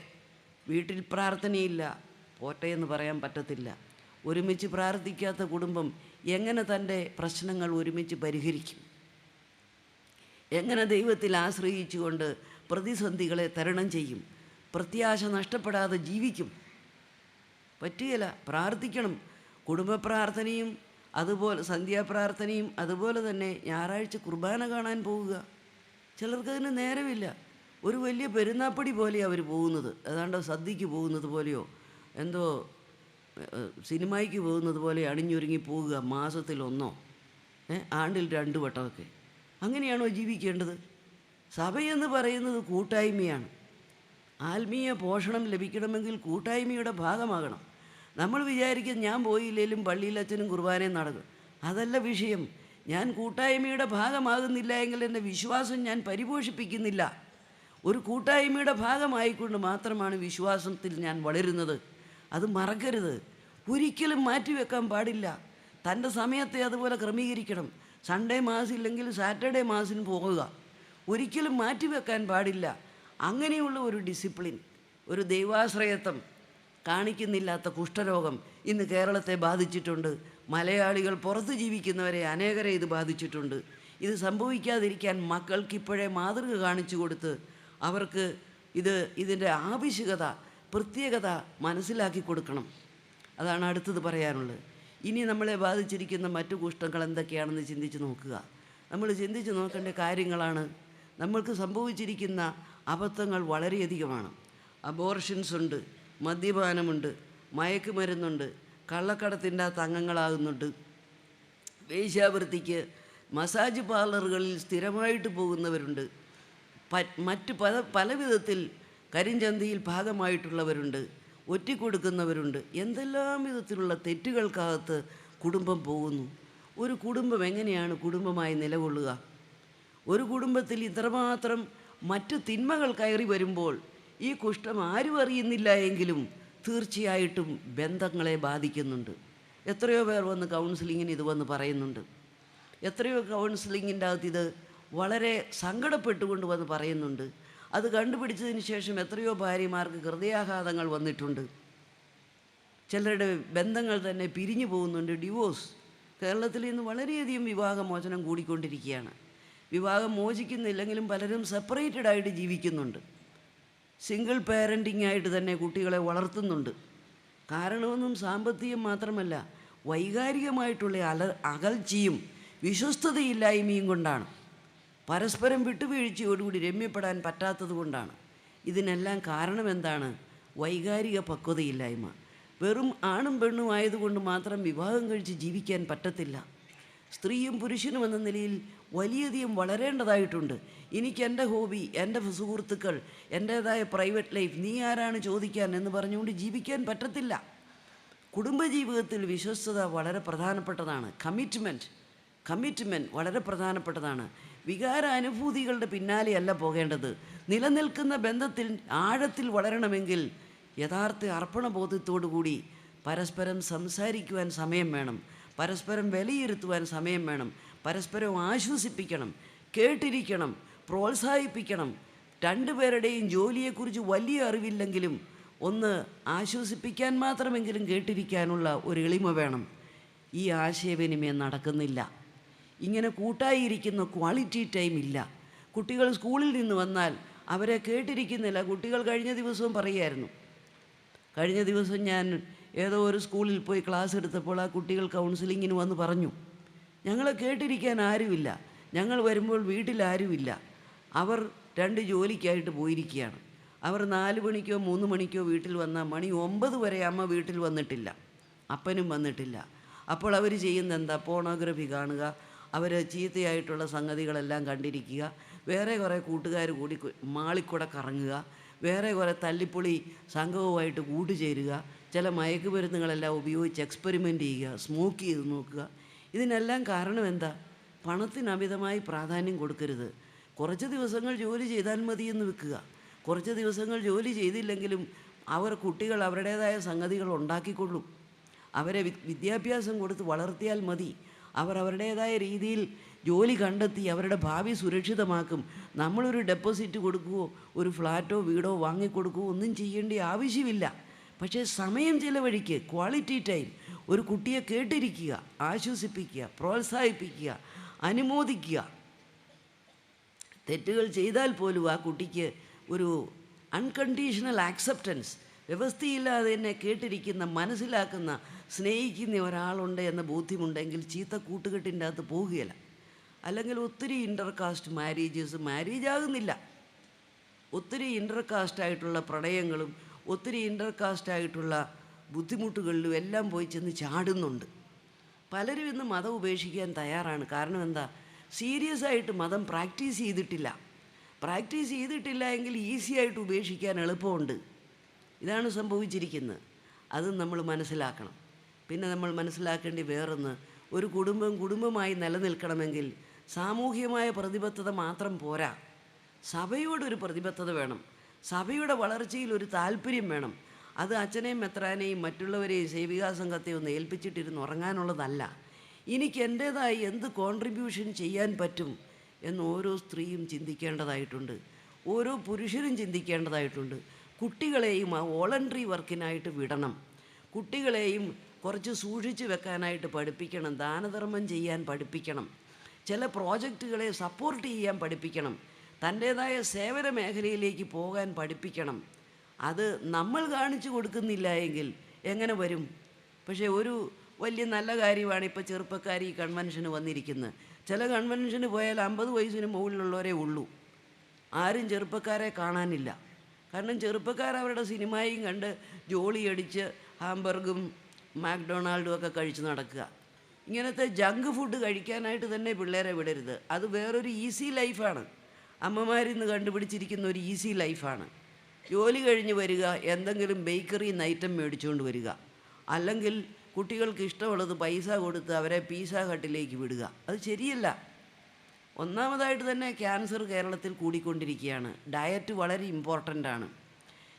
വീട്ടിൽ പ്രാർത്ഥനയില്ല, പോട്ടെ എന്ന് പറയാൻ പറ്റത്തില്ല. ഒരുമിച്ച് പ്രാർത്ഥിക്കാത്ത കുടുംബം എങ്ങനെ തൻ്റെ പ്രശ്നങ്ങൾ ഒരുമിച്ച് പരിഹരിക്കും? എങ്ങനെ ദൈവത്തിൽ ആശ്രയിച്ചുകൊണ്ട് പ്രതിസന്ധികളെ തരണം ചെയ്യും? പ്രത്യാശ നഷ്ടപ്പെടാതെ ജീവിക്കും? പറ്റുകയില്ല. പ്രാർത്ഥിക്കണം. കുടുംബ പ്രാർത്ഥനയും അതുപോലെ സന്ധ്യാപ്രാർത്ഥനയും അതുപോലെ തന്നെ ഞായറാഴ്ച കുർബാന കാണാൻ പോവുക. ചിലർക്കതിന് നേരമില്ല. ഒരു വലിയ പെരുന്നാപ്പടി പോലെയാണ് അവർ പോകുന്നത്. ഏതാണ്ട് സദ്യക്ക് പോകുന്നത് പോലെയോ എന്തോ സിനിമയ്ക്ക് പോകുന്നത് പോലെ അണിഞ്ഞൊരുങ്ങി പോവുക. മാസത്തിലൊന്നോ ആണ്ടിൽ 2 വട്ടമൊക്കെ. അങ്ങനെയാണോ ജീവിക്കേണ്ടത്? സഭയെന്ന് പറയുന്നത് കൂട്ടായ്മയാണ്. ആത്മീയ പോഷണം ലഭിക്കണമെങ്കിൽ കൂട്ടായ്മയുടെ ഭാഗമാകണം. നമ്മൾ വിചാരിക്കും ഞാൻ പോയില്ലെങ്കിലും പള്ളിയിൽ അച്ഛനും കുർബാനയും നടക്കും. അതല്ല വിഷയം. ഞാൻ കൂട്ടായ്മയുടെ ഭാഗമാകുന്നില്ല എങ്കിൽ എൻ്റെ വിശ്വാസം ഞാൻ പരിപോഷിപ്പിക്കുന്നില്ല. ഒരു കൂട്ടായ്മയുടെ ഭാഗമായിക്കൊണ്ട് മാത്രമാണ് വിശ്വാസത്തിൽ ഞാൻ വളരുന്നത്. അത് മറക്കരുത്. ഒരിക്കലും മാറ്റിവെക്കാൻ പാടില്ല. തൻ്റെ സമയത്തെ അതുപോലെ ക്രമീകരിക്കണം. സൺഡേ മാസില്ലെങ്കിൽ സാറ്റർഡേ മാസിന് പോകുക. ഒരിക്കലും മാറ്റിവെക്കാൻ പാടില്ല. അങ്ങനെയുള്ള ഒരു ഡിസിപ്ലിൻ, ഒരു ദൈവാശ്രയത്വം കാണിക്കുന്നില്ലാത്ത കുഷ്ഠരോഗം ഇന്ന് കേരളത്തെ ബാധിച്ചിട്ടുണ്ട്. മലയാളികൾ പുറത്ത് ജീവിക്കുന്നവരെ അനേകരെ ഇത് ബാധിച്ചിട്ടുണ്ട്. ഇത് സംഭവിക്കാതിരിക്കാൻ മക്കൾക്കിപ്പോഴേ മാതൃക കാണിച്ചു കൊടുത്ത് അവർക്ക് ഇതിൻ്റെ ആവശ്യകത, പ്രത്യേകത മനസ്സിലാക്കി കൊടുക്കണം. അതാണ് അടുത്തത് പറയാനുള്ളത്. ഇനി നമ്മളെ ബാധിച്ചിരിക്കുന്ന മറ്റു കുഷ്ഠങ്ങൾ എന്തൊക്കെയാണെന്ന് ചിന്തിച്ച് നോക്കുക. നമ്മൾ ചിന്തിച്ച് നോക്കേണ്ട കാര്യങ്ങളാണ്. നമ്മൾക്ക് സംഭവിച്ചിരിക്കുന്ന അബദ്ധങ്ങൾ വളരെയധികമാണ്. അബോർഷൻസ് ഉണ്ട്, മദ്യപാനമുണ്ട്, മയക്കുമരുന്നുണ്ട്, കള്ളക്കടത്തിൻ്റെ അംഗങ്ങളാകുന്നുണ്ട്, വേശ്യാവൃത്തിക്ക് മസാജ് പാർലറുകളിൽ സ്ഥിരമായിട്ട് പോകുന്നവരുണ്ട്, മറ്റ് പല വിധത്തിൽ കരിഞ്ചന്തയിൽ ഭാഗമായിട്ടുള്ളവരുണ്ട്, ഒറ്റിക്കൊടുക്കുന്നവരുണ്ട്. എന്തെല്ലാം വിധത്തിലുള്ള തെറ്റുകൾക്കകത്ത് കുടുംബം പോകുന്നു. ഒരു കുടുംബം എങ്ങനെയാണ് കുടുംബമായി നിലകൊള്ളുക? ഒരു കുടുംബത്തിൽ ഇത്രമാത്രം മറ്റ് തിന്മകൾ കയറി വരുമ്പോൾ ഈ കുഷ്ഠം ആരും അറിയുന്നില്ല എങ്കിലും തീർച്ചയായിട്ടും ബന്ധങ്ങളെ ബാധിക്കുന്നുണ്ട്. എത്രയോ പേർ വന്ന് കൗൺസിലിങ്ങിന് ഇത് വന്ന് പറയുന്നുണ്ട്. എത്രയോ കൗൺസിലിങ്ങിൻ്റെ അകത്ത് ഇത് വളരെ സങ്കടപ്പെട്ടുകൊണ്ട് വന്ന് പറയുന്നുണ്ട്. അത് കണ്ടുപിടിച്ചതിന് ശേഷം എത്രയോ ഭാര്യമാർക്ക് ഹൃദയാഘാതങ്ങൾ വന്നിട്ടുണ്ട്. ചിലരുടെ ബന്ധങ്ങൾ തന്നെ പിരിഞ്ഞു പോകുന്നുണ്ട്. ഡിവോഴ്സ് കേരളത്തിൽ ഇന്ന് വളരെയധികം വിവാഹമോചനം കൂടിക്കൊണ്ടിരിക്കുകയാണ്. വിവാഹം മോചിക്കുന്നില്ലെങ്കിലും പലരും സെപ്പറേറ്റഡ് ആയിട്ട് ജീവിക്കുന്നുണ്ട്. സിംഗിൾ പാരൻറ്റിംഗ് ആയിട്ട് തന്നെ കുട്ടികളെ വളർത്തുന്നുണ്ട്. കാരണമൊന്നും സാമ്പത്തികം മാത്രമല്ല, വൈകാരികമായിട്ടുള്ള അകൽച്ചയും വിശ്വസ്തതയില്ലായ്മയും കൊണ്ടാണ്. പരസ്പരം വിട്ടുവീഴ്ചയോടുകൂടി രമ്യപ്പെടാൻ പറ്റാത്തത് കൊണ്ടാണ്. ഇതിനെല്ലാം കാരണം എന്താണ്? വൈകാരിക പക്വതയില്ലായ്മ. വെറും ആണും പെണ്ണും ആയതുകൊണ്ട് മാത്രം വിവാഹം കഴിച്ച് ജീവിക്കാൻ പറ്റത്തില്ല. സ്ത്രീയും പുരുഷനും എന്ന നിലയിൽ വലിയധികം വളരേണ്ടതായിട്ടുണ്ട്. എനിക്ക് എൻ്റെ ഹോബി, എൻ്റെ സുഹൃത്തുക്കൾ, എൻ്റേതായ പ്രൈവറ്റ് ലൈഫ്, നീ ആരാണ് ചോദിക്കാൻ എന്ന് പറഞ്ഞുകൊണ്ട് ജീവിക്കാൻ പറ്റത്തില്ല. കുടുംബജീവിതത്തിൽ വിശ്വസ്തത വളരെ പ്രധാനപ്പെട്ടതാണ്. കമ്മിറ്റ്മെൻറ്റ് വളരെ പ്രധാനപ്പെട്ടതാണ്. വികാരാനുഭൂതികളുടെ പിന്നാലെയല്ല പോകേണ്ടത്. നിലനിൽക്കുന്ന ബന്ധത്തിൽ ആഴത്തിൽ വളരണമെങ്കിൽ യഥാർത്ഥ അർപ്പണബോധത്തോടു കൂടി പരസ്പരം സംസാരിക്കുവാൻ സമയം വേണം, പരസ്പരം വിലയിരുത്തുവാൻ സമയം വേണം, പരസ്പരം ആശ്വസിപ്പിക്കണം, കേട്ടിരിക്കണം, പ്രോത്സാഹിപ്പിക്കണം. രണ്ടുപേരുടെയും ജോലിയെക്കുറിച്ച് വലിയ അറിവില്ലെങ്കിലും ഒന്ന് ആശ്വസിപ്പിക്കാൻ മാത്രമെങ്കിലും കേട്ടിരിക്കാനുള്ള ഒരു എളിമ വേണം. ഈ ആശയവിനിമയം നടക്കുന്നില്ല. ഇങ്ങനെ കൂട്ടായിരിക്കുന്ന ക്വാളിറ്റി ടൈം ഇല്ല. കുട്ടികൾ സ്കൂളിൽ നിന്ന് വന്നാൽ അവരെ കേട്ടിരിക്കുന്നില്ല. കുട്ടികൾ കഴിഞ്ഞ ദിവസവും പറയുമായിരുന്നു. കഴിഞ്ഞ ദിവസം ഞാൻ ഏതോ ഒരു സ്കൂളിൽ പോയി ക്ലാസ് എടുത്തപ്പോൾ ആ കുട്ടികൾ കൗൺസിലിങ്ങിന് വന്ന് പറഞ്ഞു, ഞങ്ങളെ കേട്ടിരിക്കാൻ ആരുമില്ല, ഞങ്ങൾ വരുമ്പോൾ വീട്ടിലാരുമില്ല. അവർ 2 ജോലിക്കായിട്ട് പോയിരിക്കുകയാണ്. അവർ 4 മണിക്കോ 3 മണിക്കോ വീട്ടിൽ വന്നാൽ മണി 9 വരെ അമ്മ വീട്ടിൽ വന്നിട്ടില്ല, അപ്പനും വന്നിട്ടില്ല. അപ്പോൾ അവർ ചെയ്യുന്നത് എന്താ? പോണോഗ്രഫി കാണുക, അവർ ചീത്തയായിട്ടുള്ള സംഗതികളെല്ലാം കണ്ടിരിക്കുക, വേറെ കുറേ കൂട്ടുകാർ കൂടി മാളിക്കൂടെ കറങ്ങുക, വേറെ കുറേ തല്ലിപ്പൊളി സംഘവുമായിട്ട് കൂട്ടുചേരുക, ചില മയക്കുമരുന്നുകളെല്ലാം ഉപയോഗിച്ച് എക്സ്പെരിമെൻ്റ് ചെയ്യുക, സ്മോക്ക് ചെയ്ത് നോക്കുക. ഇതിനെല്ലാം കാരണം എന്താ? പണത്തിന് അമിതമായി പ്രാധാന്യം കൊടുക്കരുത്. കുറച്ച് ദിവസങ്ങൾ ജോലി ചെയ്താൽ മതിയെന്ന് വെക്കുക. കുറച്ച് ദിവസങ്ങൾ ജോലി ചെയ്തില്ലെങ്കിലും കുട്ടികൾ അവരുടേതായ സംഗതികൾ ഉണ്ടാക്കിക്കൊള്ളും. അവരെ വിദ്യാഭ്യാസം കൊടുത്ത് വളർത്തിയാൽ മതി. അവരുടേതായ രീതിയിൽ ജോലി കണ്ടെത്തി അവരുടെ ഭാവി സുരക്ഷിതമാക്കും. നമ്മളൊരു ഡെപ്പോസിറ്റ് കൊടുക്കുകയോ ഒരു ഫ്ലാറ്റോ വീടോ വാങ്ങിക്കൊടുക്കുകയോ ഒന്നും ചെയ്യേണ്ട ആവശ്യമില്ല. പക്ഷേ സമയം ചിലവഴിക്ക്, ക്വാളിറ്റി ടൈം. ഒരു കുട്ടിയെ കേട്ടിരിക്കുക, ആശ്വസിപ്പിക്കുക, പ്രോത്സാഹിപ്പിക്കുക, അനുമോദിക്കുക. തെറ്റുകൾ ചെയ്താൽ പോലും ആ കുട്ടിക്ക് ഒരു അൺകണ്ടീഷണൽ ആക്സെപ്റ്റൻസ്, വ്യവസ്ഥയില്ലാതെ എന്നെ കേട്ടിരിക്കുന്ന, മനസ്സിലാക്കുന്ന, സ്നേഹിക്കുന്ന ഒരാളുണ്ട് എന്ന ബോധ്യമുണ്ടെങ്കിൽ ചീത്ത കൂട്ടുകെട്ടിൻ്റെ അകത്ത് പോകുകയില്ല. അല്ലെങ്കിൽ ഒത്തിരി ഇൻ്റർകാസ്റ്റ് മാരേജ് ആകുന്നില്ല. ഒത്തിരി ഇൻ്റർകാസ്റ്റായിട്ടുള്ള പ്രണയങ്ങളും ഒത്തിരി ഇൻ്റർകാസ്റ്റായിട്ടുള്ള ബുദ്ധിമുട്ടുകളിലും എല്ലാം പോയി ചെന്ന് ചാടുന്നുണ്ട്. പലരും ഇന്ന് മതം ഉപേക്ഷിക്കാൻ തയ്യാറാണ്. കാരണം എന്താ? സീരിയസ് ആയിട്ട് മതം പ്രാക്ടീസ് ചെയ്തിട്ടില്ല എങ്കിൽ ഈസി ആയിട്ട് ഉപേക്ഷിക്കാൻ എളുപ്പമുണ്ട്. ഇതാണ് സംഭവിച്ചിരിക്കുന്നത്. അത് നമ്മൾ മനസ്സിലാക്കണം. പിന്നെ നമ്മൾ മനസ്സിലാക്കേണ്ടി വേറൊന്ന്, ഒരു കുടുംബമായി നിലനിൽക്കണമെങ്കിൽ സാമൂഹികമായ പ്രതിബദ്ധത മാത്രം പോരാ, സഭയോടൊരു പ്രതിബദ്ധത വേണം. സഭയുടെ വളർച്ചയിൽ ഒരു താല്പര്യം വേണം. അത് അച്ഛനെയും മെത്രാനെയും മറ്റുള്ളവരെയും സേവികാ സംഘത്തെ ഒന്ന് ഏൽപ്പിച്ചിട്ടിരുന്ന് ഉറങ്ങാനുള്ളതല്ല. എനിക്ക് എൻ്റേതായി എന്ത് കോൺട്രിബ്യൂഷൻ ചെയ്യാൻ പറ്റും എന്ന് ഓരോ സ്ത്രീയും ചിന്തിക്കേണ്ടതായിട്ടുണ്ട്. ഓരോ പുരുഷനും ചിന്തിക്കേണ്ടതായിട്ടുണ്ട്. കുട്ടികളെയും ആ വോളണ്ടറി വർക്കിനായിട്ട് വിടണം. കുട്ടികളെയും കുറച്ച് സൂക്ഷിച്ച് വെക്കാനായിട്ട് പഠിപ്പിക്കണം. ദാനധർമ്മം ചെയ്യാൻ പഠിപ്പിക്കണം. ചില പ്രോജക്റ്റുകളെ സപ്പോർട്ട് ചെയ്യാൻ പഠിപ്പിക്കണം. തൻ്റേതായ സേവന മേഖലയിലേക്ക് പോകാൻ പഠിപ്പിക്കണം. അത് നമ്മൾ കാണിച്ചു കൊടുക്കുന്നില്ല എങ്കിൽ എങ്ങനെ വരും? പക്ഷേ ഒരു വലിയ നല്ല കാര്യമാണ് ഇപ്പോൾ ചെറുപ്പക്കാർ ഈ കൺവെൻഷന് വന്നിരിക്കുന്നത്. ചില കൺവെൻഷന് പോയാൽ 50 വയസ്സിന് മുകളിലുള്ളവരേ ഉള്ളൂ. ആരും ചെറുപ്പക്കാരെ കാണാനില്ല. കാരണം ചെറുപ്പക്കാർ അവരുടെ സിനിമയും കണ്ട് ജോളിയടിച്ച് ഹാംബർഗും മാക്ഡൊണാൾഡും ഒക്കെ കഴിച്ച് നടക്കുക. ഇങ്ങനത്തെ ജങ്ക് ഫുഡ് കഴിക്കാനായിട്ട് തന്നെ പിള്ളേരെ വിടരുത്. അത് വേറൊരു ഈസി ലൈഫാണ്. അമ്മമാരിന്ന് കണ്ടുപിടിച്ചിരിക്കുന്ന ഒരു ഈസി ലൈഫാണ്. ജോലി കഴിഞ്ഞ് വരിക, എന്തെങ്കിലും ബേക്കറിയിൽ നിന്ന് ഐറ്റം മേടിച്ചുകൊണ്ട് വരിക, അല്ലെങ്കിൽ കുട്ടികൾക്ക് ഇഷ്ടമുള്ളത് പൈസ കൊടുത്ത് അവരെ പിസ്സ ഹട്ടിലേക്ക് വിടുക. അത് ശരിയല്ല. ഒന്നാമതായിട്ട് തന്നെ ക്യാൻസർ കേരളത്തിൽ കൂടിക്കൊണ്ടിരിക്കുകയാണ്. ഡയറ്റ് വളരെ ഇമ്പോർട്ടൻ്റാണ്.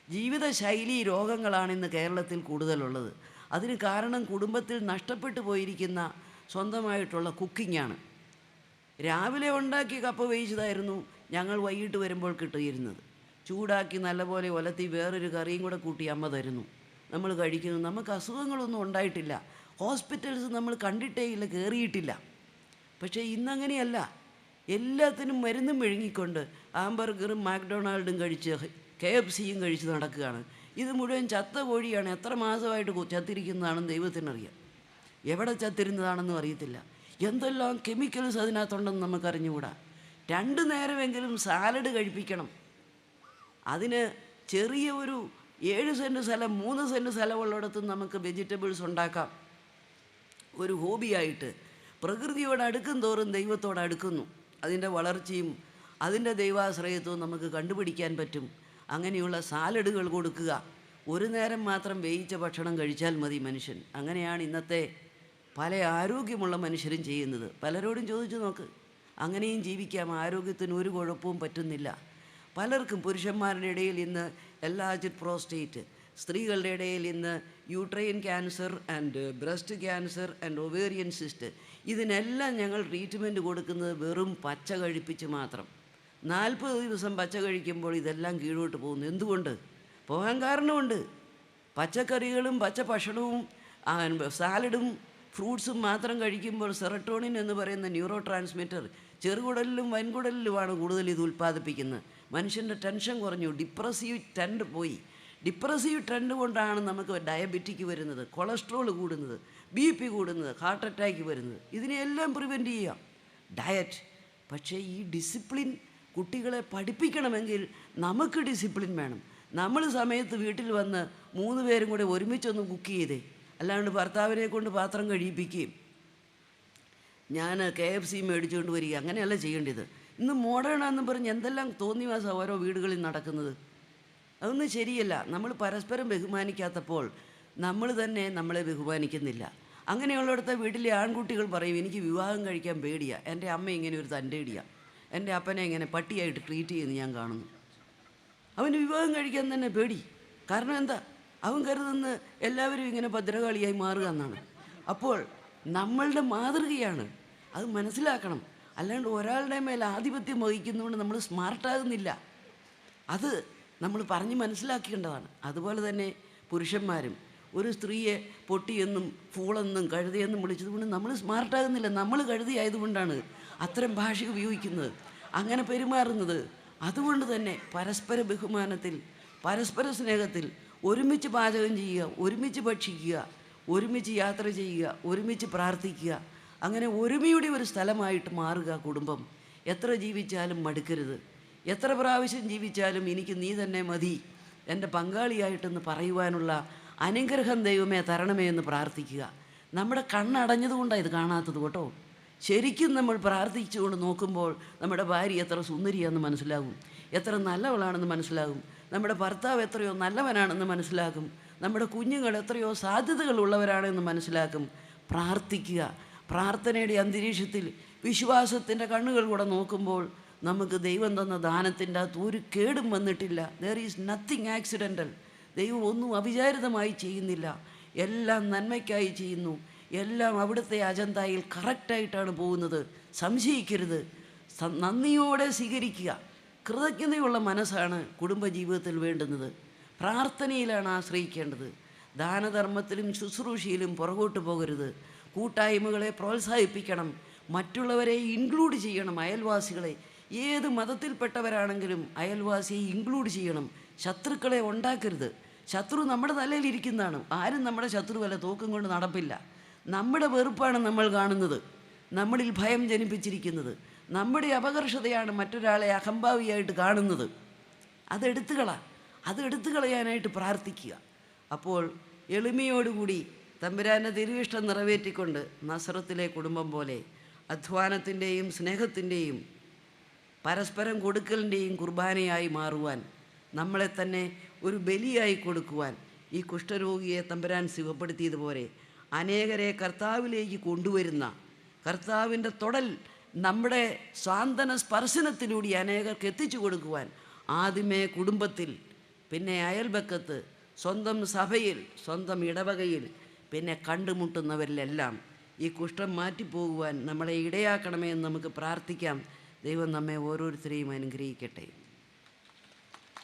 ജീവിതശൈലി രോഗങ്ങളാണ് ഇന്ന് കേരളത്തിൽ കൂടുതലുള്ളത്. അതിന് കാരണം കുടുംബത്തിൽ നഷ്ടപ്പെട്ടു പോയിരിക്കുന്ന സ്വന്തമായിട്ടുള്ള കുക്കിങ്ങാണ്. രാവിലെ ഉണ്ടാക്കി കപ്പ വേവിച്ചതായിരുന്നു ഞങ്ങൾ വൈകിട്ട് വരുമ്പോൾ കിട്ടിയിരുന്നത്. ചൂടാക്കി നല്ലപോലെ ഒലത്തി വേറൊരു കറിയും കൂടെ കൂട്ടി അമ്മ തരുന്നു. നമ്മൾ കഴിക്കുന്നു. നമുക്ക് അസുഖങ്ങളൊന്നും ഉണ്ടായിട്ടില്ല. ഹോസ്പിറ്റൽസ് നമ്മൾ കണ്ടിട്ടേ ഇല്ല, കയറിയിട്ടില്ല. പക്ഷേ ഇന്നങ്ങനെയല്ല. എല്ലാത്തിനും മരുന്നും മെഴുങ്ങിക്കൊണ്ട് ഹാംബർഗറും മാക്ഡൊണാൾഡും കഴിച്ച് KFCയും കഴിച്ച് നടക്കുകയാണ്. ഇത് മുഴുവൻ ചത്ത കോഴിയാണ്. എത്ര മാസമായിട്ട് ചത്തിരിക്കുന്നതാണെന്ന് ദൈവത്തിനറിയാം. എവിടെ ചത്തിരുന്നതാണെന്നും അറിയത്തില്ല. എന്തെല്ലാം കെമിക്കൽസ് അതിനകത്തുണ്ടെന്ന് നമുക്കറിഞ്ഞുകൂടാ. 2 നേരമെങ്കിലും സാലഡ് കഴിപ്പിക്കണം. അതിന് ചെറിയ ഒരു 7 സെൻറ്റ് സ്ഥലം 3 സെൻറ്റ് സ്ഥലമുള്ളിടത്തും നമുക്ക് വെജിറ്റബിൾസ് ഉണ്ടാക്കാം. ഒരു ഹോബിയായിട്ട് പ്രകൃതിയോട് അടുക്കും തോറും ദൈവത്തോട് അടുക്കുന്നു. അതിൻ്റെ വളർച്ചയും അതിൻ്റെ ദൈവാശ്രയത്വവും നമുക്ക് കണ്ടുപിടിക്കാൻ പറ്റും. അങ്ങനെയുള്ള സാലഡുകൾ കൊടുക്കുക. ഒരു നേരം മാത്രം വേവിച്ച ഭക്ഷണം കഴിച്ചാൽ മതി മനുഷ്യൻ. അങ്ങനെയാണ് ഇന്നത്തെ പല ആരോഗ്യമുള്ള മനുഷ്യരും ചെയ്യുന്നത്. പലരോടും ചോദിച്ചു നോക്ക്. അങ്ങനെയും ജീവിക്കാം. ആരോഗ്യത്തിന് ഒരു കുഴപ്പവും പറ്റുന്നില്ല. പലർക്കും പുരുഷന്മാരുടെ ഇടയിൽ ഇന്ന് എൻലാർജ്ഡ് പ്രോസ്റ്റേറ്റ്, സ്ത്രീകളുടെ ഇടയിൽ ഇന്ന് uterine cancer and breast cancer and ovarian cyst. ഇതിനെല്ലാം ഞങ്ങൾ ട്രീറ്റ്മെൻറ്റ് കൊടുക്കുന്നത് വെറും പച്ച കഴിപ്പിച്ച് മാത്രം. 40 ദിവസം പച്ച കഴിക്കുമ്പോൾ ഇതെല്ലാം കീഴോട്ട് പോകുന്നു. എന്തുകൊണ്ട്? പോകാൻ കാരണമുണ്ട്. പച്ചക്കറികളും പച്ച ഭക്ഷണവും സാലഡും ഫ്രൂട്ട്സും മാത്രം കഴിക്കുമ്പോൾ സെറട്ടോണിൻ എന്ന് പറയുന്ന ന്യൂറോ ട്രാൻസ്മിറ്റർ ചെറുകുടലിലും വൻകുടലിലുമാണ് കൂടുതൽ ഇത് ഉൽപ്പാദിപ്പിക്കുന്നത്. മനുഷ്യൻ്റെ ടെൻഷൻ കുറഞ്ഞു, ഡിപ്രസീവ് ട്രെൻഡ് പോയി. ഡിപ്രസീവ് ട്രെൻഡ് കൊണ്ടാണ് നമുക്ക് ഡയബറ്റിക് വരുന്നത്, കൊളസ്ട്രോൾ കൂടുന്നത്, BP കൂടുന്നത്, ഹാർട്ട് അറ്റാക്ക് വരുന്നത്. ഇതിനെല്ലാം പ്രിവെൻറ്റ് ചെയ്യാം ഡയറ്റ്. പക്ഷേ ഈ ഡിസിപ്ലിൻ കുട്ടികളെ പഠിപ്പിക്കണമെങ്കിൽ നമുക്ക് ഡിസിപ്ലിൻ വേണം. നമ്മൾ സമയത്ത് വീട്ടിൽ വന്ന് 3 പേരും കൂടെ ഒരുമിച്ചൊന്ന് കുക്ക് ചെയ്തേ. അല്ലാണ്ട് ഭർത്താവിനെ കൊണ്ട് പാത്രം കഴിയിപ്പിക്കുകയും ഞാൻ KFC മേടിച്ചുകൊണ്ട് വരിക, അങ്ങനെയല്ല ചെയ്യേണ്ടത്. ഇന്ന് മോഡേണാണെന്ന് പറഞ്ഞ് എന്തെല്ലാം തോന്നിവാസം ഓരോ വീടുകളിൽ നടക്കുന്നത്. അതൊന്നും ശരിയല്ല. നമ്മൾ പരസ്പരം ബഹുമാനിക്കാത്തപ്പോൾ നമ്മൾ തന്നെ നമ്മളെ ബഹുമാനിക്കുന്നില്ല. അങ്ങനെയുള്ളിടത്തെ വീട്ടിലെ ആൺകുട്ടികൾ പറയും, എനിക്ക് വിവാഹം കഴിക്കാൻ പേടിയാണ്, എൻ്റെ അമ്മ ഇങ്ങനെ ഒരു തൻ്റെടിയാണ്, എൻ്റെ അപ്പനെ ഇങ്ങനെ പട്ടിയായിട്ട് ട്രീറ്റ് ചെയ്യുന്നത് ഞാൻ കാണുന്നു. അവന് വിവാഹം കഴിക്കാൻ തന്നെ പേടി. കാരണം എന്താ? അവൻ കരുതുന്ന എല്ലാവരും ഇങ്ങനെ ഭദ്രകാളിയായി മാറുക എന്നാണ്. അപ്പോൾ നമ്മളുടെ മാതൃകയാണ്, അത് മനസ്സിലാക്കണം. അല്ലാണ്ട് ഒരാളുടെ മേൽ ആധിപത്യം വഹിക്കുന്നതുകൊണ്ട് നമ്മൾ സ്മാർട്ടാകുന്നില്ല. അത് നമ്മൾ പറഞ്ഞ് മനസ്സിലാക്കേണ്ടതാണ്. അതുപോലെ തന്നെ പുരുഷന്മാരും ഒരു സ്ത്രീയെ പൊട്ടിയെന്നും ഫൂളെന്നും കഴുതയെന്നും വിളിച്ചതുകൊണ്ട് നമ്മൾ സ്മാർട്ടാകുന്നില്ല. നമ്മൾ കഴുതയായതുകൊണ്ടാണ് അത്തരം ഭാഷ ഉപയോഗിക്കുന്നത്, അങ്ങനെ പെരുമാറുന്നത്. അതുകൊണ്ട് തന്നെ പരസ്പര ബഹുമാനത്തിൽ, പരസ്പര സ്നേഹത്തിൽ ഒരുമിച്ച് പാചകം ചെയ്യുക, ഒരുമിച്ച് ഭക്ഷിക്കുക, ഒരുമിച്ച് യാത്ര ചെയ്യുക, ഒരുമിച്ച് പ്രാർത്ഥിക്കുക. അങ്ങനെ ഒരുമയുടെ ഒരു സ്ഥലമായിട്ട് മാറുക കുടുംബം. എത്ര ജീവിച്ചാലും മടുക്കരുത്. എത്ര പ്രാവശ്യം ജീവിച്ചാലും എനിക്ക് നീ തന്നെ മതി, എൻ്റെ പങ്കാളിയായിട്ടെന്ന് പറയുവാനുള്ള അനുഗ്രഹം ദൈവമേ തരണമേ എന്ന് പ്രാർത്ഥിക്കുക. നമ്മുടെ കണ്ണടഞ്ഞതുകൊണ്ടാണ് ഇത് കാണാത്തത് കേട്ടോ. ശരിക്കും നമ്മൾ പ്രാർത്ഥിച്ചുകൊണ്ട് നോക്കുമ്പോൾ നമ്മുടെ ഭാര്യ എത്ര സുന്ദരിയാണെന്ന് മനസ്സിലാകും, എത്ര നല്ലവളാണെന്ന് മനസ്സിലാകും, നമ്മുടെ ഭർത്താവ് എത്രയോ നല്ലവനാണെന്ന് മനസ്സിലാകും, നമ്മുടെ കുഞ്ഞുങ്ങൾ എത്രയോ സാധ്യതകളുള്ളവരാണെന്ന് മനസ്സിലാക്കും. പ്രാർത്ഥിക്കുക. പ്രാർത്ഥനയുടെ അന്തരീക്ഷത്തിൽ വിശ്വാസത്തിൻ്റെ കണ്ണുകൾ കൂടെ നോക്കുമ്പോൾ നമുക്ക് ദൈവം തന്ന ദാനത്തിൻ്റെ അകത്ത് ഒരു കേടും വന്നിട്ടില്ല. There is nothing accidental. ദൈവം ഒന്നും അവിചാരിതമായി ചെയ്യുന്നില്ല, എല്ലാം നന്മയ്ക്കായി ചെയ്യുന്നു. എല്ലാം അവിടുത്തെ അജണ്ടയിൽ കറക്റ്റായിട്ടാണ് പോകുന്നത്. സംശയിക്കരുത്, നന്ദിയോടെ സ്വീകരിക്കുക. കൃതജ്ഞതയുള്ള മനസ്സാണ് കുടുംബജീവിതത്തിൽ വേണ്ടുന്നത്. പ്രാർത്ഥനയിലാണ് ആശ്രയിക്കേണ്ടത്. ദാനധർമ്മത്തിലും ശുശ്രൂഷയിലും പുറകോട്ട് പോകരുത്. കൂട്ടായ്മകളെ പ്രോത്സാഹിപ്പിക്കണം, മറ്റുള്ളവരെ ഇൻക്ലൂഡ് ചെയ്യണം. അയൽവാസികളെ, ഏത് മതത്തിൽപ്പെട്ടവരാണെങ്കിലും അയൽവാസിയെ ഇൻക്ലൂഡ് ചെയ്യണം. ശത്രുക്കളെ ഉണ്ടാക്കരുത്. ശത്രു നമ്മുടെ തലയിലിരിക്കുന്നതാണ്. ആരും നമ്മുടെ ശത്രുവല്ല, തോക്കും കൊണ്ട് നടപ്പില്ല. നമ്മുടെ വെറുപ്പാണ് നമ്മൾ കാണുന്നത്, നമ്മളിൽ ഭയം ജനിപ്പിച്ചിരിക്കുന്നത്. നമ്മുടെ അപകർഷതയാണ് മറ്റൊരാളെ അഹംഭാവിയായിട്ട് കാണുന്നത്. അതെടുത്തു കളയാനായിട്ട് പ്രാർത്ഥിക്കുക. അപ്പോൾ എളിമയോടുകൂടി തമ്പുരാൻ്റെ തിരുവിഷ്ടം നിറവേറ്റിക്കൊണ്ട് നസ്രത്തിലെ കുടുംബം പോലെ അധ്വാനത്തിൻ്റെയും സ്നേഹത്തിൻ്റെയും പരസ്പരം കൊടുക്കലിൻ്റെയും കുർബാനയായി മാറുവാൻ, നമ്മളെ തന്നെ ഒരു ബലിയായി കൊടുക്കുവാൻ, ഈ കുഷ്ഠരോഗിയെ തമ്പുരാൻ സുഖപ്പെടുത്തിയതുപോലെ അനേകരെ കർത്താവിലേക്ക് കൊണ്ടുവരുന്ന കർത്താവിൻ്റെ തൊടൽ നമ്മുടെ സ്വാന്തന സ്പർശനത്തിലൂടെ അനേകർക്ക് എത്തിച്ചു കൊടുക്കുവാൻ, ആദ്യമേ കുടുംബത്തിൽ, പിന്നെ അയൽപക്കത്ത്, സ്വന്തം സഭയിൽ, സ്വന്തം ഇടവകയിൽ, പിന്നെ കണ്ടുമുട്ടുന്നവരിലെല്ലാം ഈ കുഷ്ഠം മാറ്റിപ്പോകുവാൻ നമ്മളെ ഇടയാക്കണമേ എന്ന് നമുക്ക് പ്രാർത്ഥിക്കാം. ദൈവം നമ്മെ ഓരോരുത്തരെയും അനുഗ്രഹിക്കട്ടെ.